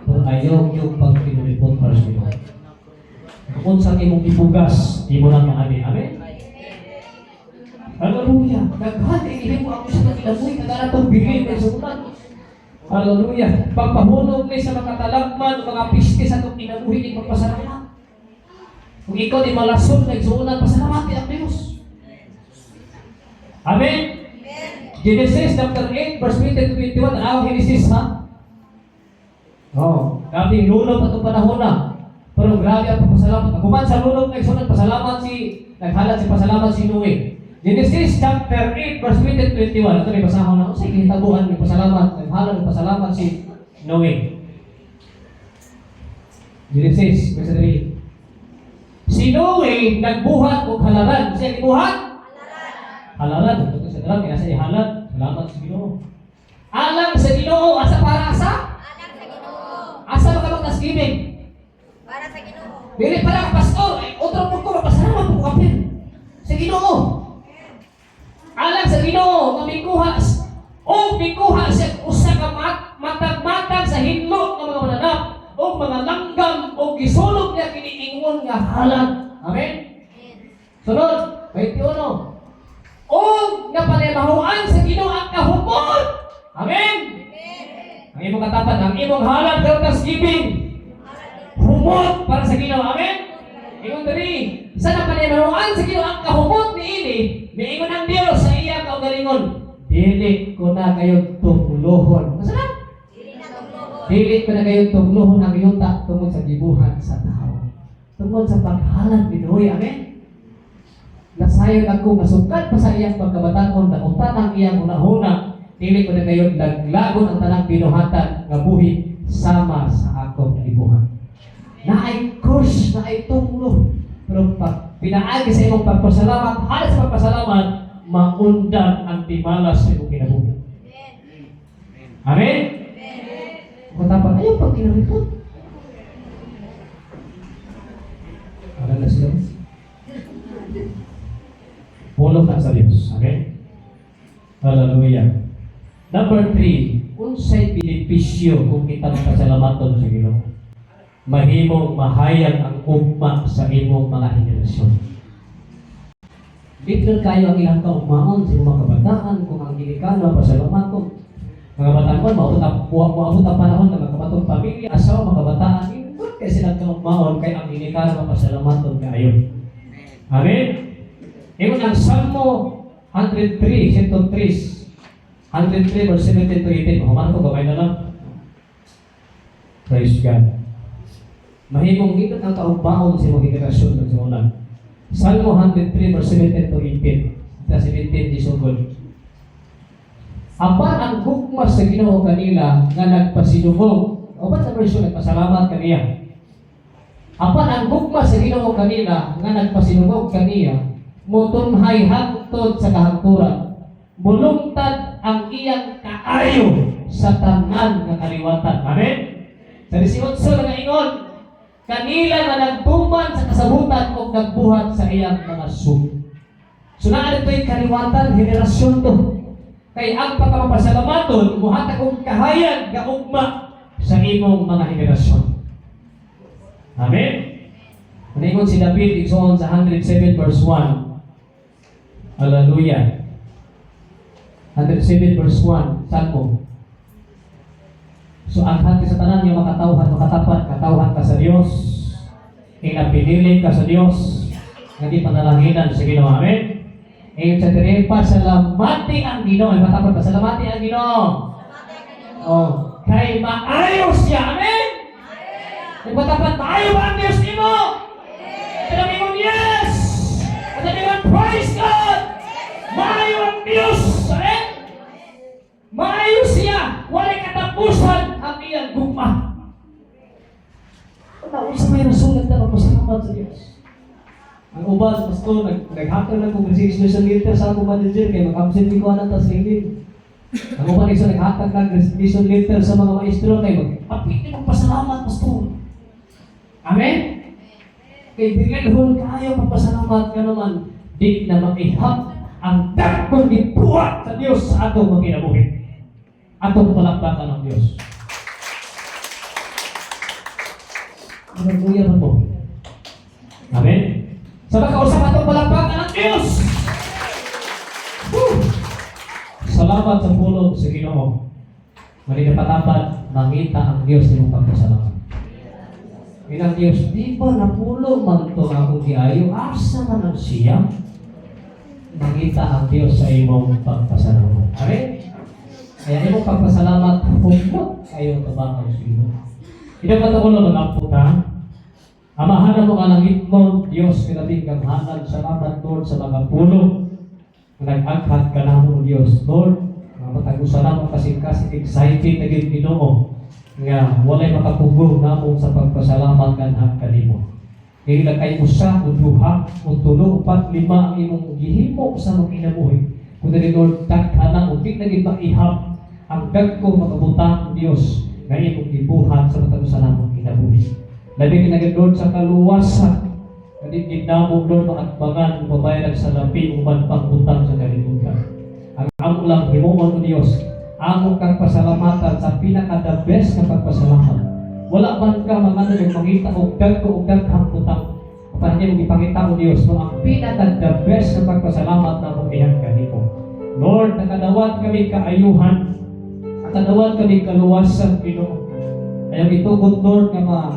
Pero ayaw yung pag kinaripot para sa Ginoo. Kung sa imong ibugas, di mo lang maani. Amen? Hallelujah. Naghan, inilin mo ako sa kinabuhi, kagana itong bigay ng sunan. Hallelujah. Pagpahunog ni sa makatalagman, mga piste sa itong kinabuhi, di magpasalamat. Kung ikaw di malasod, nagsunan, pasalamati ang Diyos. Amen? Genesis chapter 8, verse 20-21, ang Genesis ha? Grabe, lulog at panahon na. Pero grabe ang pasalamat. Kuman sa lulog, nagsunan, pasalamat naghalat si pasalamat si Noe. Genesis chapter 8, verse 20 to 21. Ito may basahon na. Sige, tabuhan, may pasalamat. Naghalang, may pasalamat si Noe. Genesis, verse 3. Si Noe nagbuhat o halaran. Siya nagbuhat? Halaran. Ito sa dalang, kinasa ihalat. Salamat sa Ginoo. Alang sa Ginoo, asa para asa? Alang sa Ginoo. Asa makapagtasgibig? Para sa Ginoo. Dili pala ka pastor, ay otro po ko mapasalamat po kapil. Sa Ginoo. Alang sa Ginoo, mamikuha o mikuha sa usa ka matag-matag sa hinlo ng mga mananap o mga langgam o gisulog niya kiniingon nga halang. Amen? Sunod, 21. O napanimahuan sa Ginoo ang kahumol. Amen? Ang imong katapat, ang imong halang daw tasgibing. Humot para sa Ginoo. Amen? Ingon diri, sa napanimahuan sa Ginoo ang kahumot ni ini, miingon ang Dios sa iya kaugalingon. Dili ko na kayo tuglohon. Masala? Dili ko na kayo tuglohon ang yuta tungod sa gibuhat sa tao. Tungod sa paghalang Ginoo. Amen? Nasayon ako masukat pa sa iyang pagkabataon na utan ang iyang unahuna. Dili ko na kayo laglagon ang tanang binuhatan nga buhi sama sa akong gibuhat. Naay kurse, naay tunglo. Pero pag pinaagi sa imong pagpasalamat, halos sa pagpasalamat, maundan ang timalas sa imong kinabuhi. Amen? Kung tapat, ayaw pag kinaripot. Alam na sila. Pulong na sa Diyos. Amen? Hallelujah. Number 3, unsay benepisyo kung kita magpasalamaton sa Ginoo? Mahimong mahayag ang ugma sa imong mga henerasyon. Dito kayo ang ilang kaugmaon sa mga kabataan kung ang ginikano pasalamaton. Mga kabataan ko, maabot ang panahon ng mga kabatong pamilya, asawa, mga kabataan, hindi kasi nagkaugmaon kay ang ginikano pasalamaton kayo. Amen? Ito ang Salmo 103, 103 verse 17 to 18. Mahuman ko, gamay na lang. Praise God. Mahimong ikot ang kaugbaon sa mga henerasyon ng simulan. Salmo 103 verse 17 to 18. Ita 17 di sugod. Apan ang gugma sa Ginoo kanila nga nagpasinubog. O ba't sa version nagpasalamat kaniya? Apan ang gugma sa Ginoo kanila nga nagpasinubog kaniya, mutunhay hangtod sa kahagturan. Bulungtad ang iyang kaayo sa tanan ng kaliwatan. Amen? Sa 18 nga ingon, kanila nga nagtuman sa kasabutan o nagbuhat sa iyang mga sub. So na ito'y kaliwatan, henerasyon to. Kay ang pagpapasalamaton, muhatag kong kahayag nga ugma sa imong mga henerasyon. Amen? Maningon si David, igsoon sa 107 verse 1. Hallelujah. 107 verse 1, Salmo. So ang hati sa tanan yung makatawhan, makatapat, katawhan ka sa Diyos, inapiniling ka sa Diyos, hindi panalahinan sa Ginoo. Amen? Ngayon sa tiri, pasalamati ang Ginoo. Ay matapat, pasalamati ang Ginoo. Oh, kay maayos siya. Amen? Ay matapat, maayo ba ang Diyos nimo? Sabi mo, yes! At sabi mo, praise God! Maayo ang Diyos! Amen? Maayo siya! Walay katapusan ang iyang gugma. Naunsa may rasulat na magpasalamat sa Diyos. Ang uban, pastor, naghakal ng kong resignation letter sa akong manager kaya mag-absent ko na ta sa training. Ang uban isa naghakal ng resignation letter sa mga maestro kaya mag-apit ng pasalamat, pastor. Amen? Kaya bililhon kayo magpasalamat ka naman. Di na makihap ang dakong dibuhat sa Diyos sa atong mga kinabuhi. Atong palakpakan ng Diyos. Hallelujah man po. Amen? Sa makausap atong palakpakan ng Diyos. Salamat sa pulong sa Ginoo. Maligapatapat, mangita ang Diyos ng pagpasalamat. Inang Diyos, di ba napulo man ito akong giayo? Asa man ang siya? Mangita ang Diyos sa imong pagpasalamat. Amen? Kaya imong pagpasalamat, huwag kayo tabang ang Ginoo. Ito ba ito ko lang nagputa? Amahan mo ka langit mo, Diyos, kinabing kamhanan, salamat Lord sa mga pulo nag-aghat ka na mo, Diyos. Lord, matag-usa na mo kasi excited na gid Ginoo nga walay makapugong namo sa pagpasalamat kanimo. Kaya na kay usa, o duha, o tulo, upat, lima ang imong gihimo sa mga kinabuhi. Kung dali Lord, tagkana o di naging maihap ang dagko makabutang Diyos na imong gibuhat sa matag-usa namong kinabuhi. Labi kinagin Lord sa kaluwasan, kadit namo Lord makatbangan, mabayaran sa labi, uman pangutang sa kalibutan. Ang amo lang himuon o Diyos, amo kang pasalamatan sa pinaka-the best na pagpasalamat. Wala man ka mga yung mangita o daghang utang. Kapag hindi mo ipangita o Diyos, no, ang pinaka-the best na pagpasalamat na mong iyan kanimo. Lord, nakadawat kami kaayuhan, nakadawat kami kaluwasan, Ginoo. Ayaw itugod, Lord, nga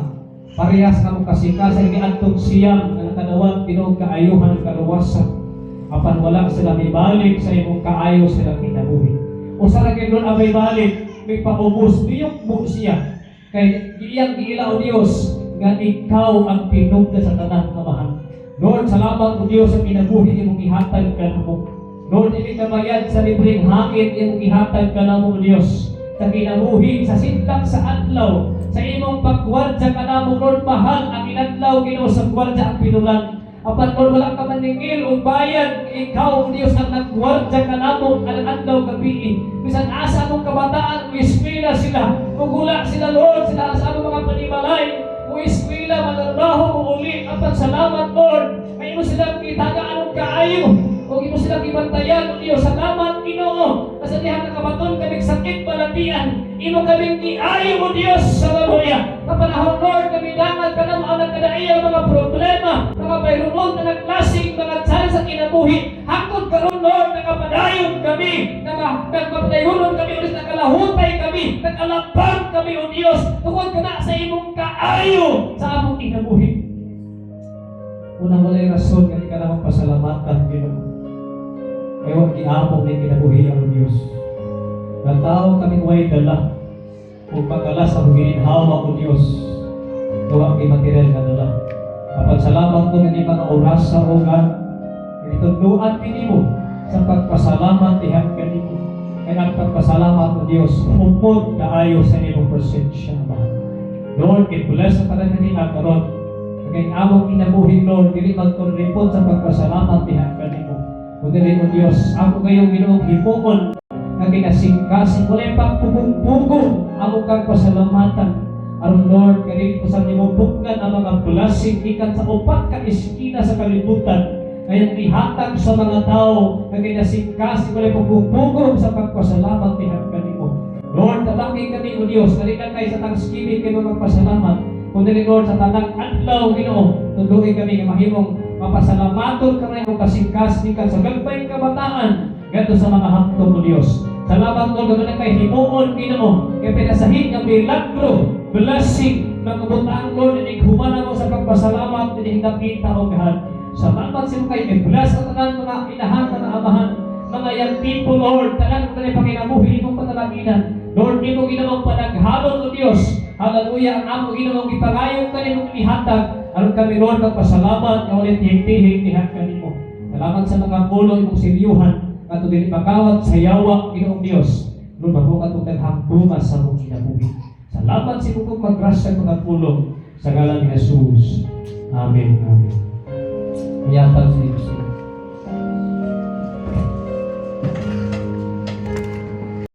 parehas ka mong kasikasan, giantong siyam na nakadawat, Ginoo, kaayuhan, kaluwasan. Apan wala sila mibalik sa imong kaayo sila kinabuhi. O sa lagi doon abay balik, may paubos, niyong mo siya. Kaya iyang giila o Diyos, nga ikaw ang pinugda sa tanang kamahan. Lord, salamat o Diyos sa kinabuhi imong ihatag ka na mo. Lord, hindi ka bayad sa libreng hangin imong ihatag ka na mo, Diyos. Sa kinabuhi, sa sintang sa adlaw, sa imong pagwardya ka na mo, Lord, mahal ang inadlaw, Ginoo, sa gwardya ang pinulan. Apan Lord, wala ka maningil o bayan, ikaw, Diyos, ang nagwardya ka na mo ang adlaw gabi. Bisan asa mong kabataan, uiskwila sila, ugula sila, Lord, sila asa mong mga panimalay, uiskwila, manarbaho mo uli. Apan salamat, Lord, may mo silang itagaan ng kaayo, o imo silang ibantayan, o Diyos, salamat, Ginoo, kasi dihan nakabaton kaming sakit balatian, imo kaming iayo, o Diyos, sa maluya. Kapanahon, Lord, kami dangan ka na mga nagkadaiya, mga problema, mga bayroon na naglasing, mga tsari sa kinabuhi. Hangtod karon, Lord, nakapadayon kami, nagpapadayonon kami, ulit nakalahutay kami, nakalabang kami, o Diyos, tungkol ka na sa imong kaayo sa among kinabuhi. Unang walay rason, kasi ka namang pasalamatan, Ginoo. Ewan giamong ni kinabuhi ang Diyos. Na tao kaming way dala, kung pagkalas ang gininhawa o Diyos, gawa kay material na dala. Kapag salamat ko ng mga oras sa ugan, itunduan pinimo sa pagpasalamat dihan kanimo. Kaya ang pagpasalamat o Diyos, humod na ayo sa imong presensya. Lord, i-bless sa pananalina karon. Kaya among kinabuhi, Lord, dili magkonripot sa pagpasalamat dihan kanimo. Kundi o Diyos, ako kayong Ginoong himuon na kinasingkasing walay pagpupugong among kang pasalamatan. Aron Lord, kanili ko sa nimubugnan ang mga blessing ikan sa upat ka iskina sa kalibutan. Ngayong ihatag sa mga tao na kinasingkasing walay pagpupugong sa pagpasalamat dihan kanimo. Lord, talangin kami o Diyos, nalikan kayo sa thanksgiving kayo magpasalamat. Kundi Lord, sa tanang adlaw, Ginoo, tunduin kami na mahimong mapasalamaton ka na yung kasingkasing sa gagpay kabataan gato sa mga haptong o Diyos. Salamat Lord, gano'n kay himuon, Ginoo, kaya pinasahig ng milagro, blessing, magkubutaan Lord, na humana mo sa pagpasalamat, na nakita o gahan. Salamat sila kayo, i-bless ang tanan mga inahan, mga amahan, mga young people, Lord, tanan ko na panginabuhi, imong patalaginan. Lord, imong ginawang panaghalon o Diyos. Hallelujah, ang among ginawang ipangayong kanimong ihatag. Aron kami, Lord, magpasalamat, na ulit tihig-tihig, tihan kanimo. Salamat sa mga pulo, imong silyuhan, kato din ipagawat sa yawa, Ginoong Diyos. Lord, mabukat kong naghambumas sa mong kinabuhi. Salamat sa imong paggrasya mga pulo, sa ngalan ni Jesus. Amen. Amen. Iyatag sa Diyos.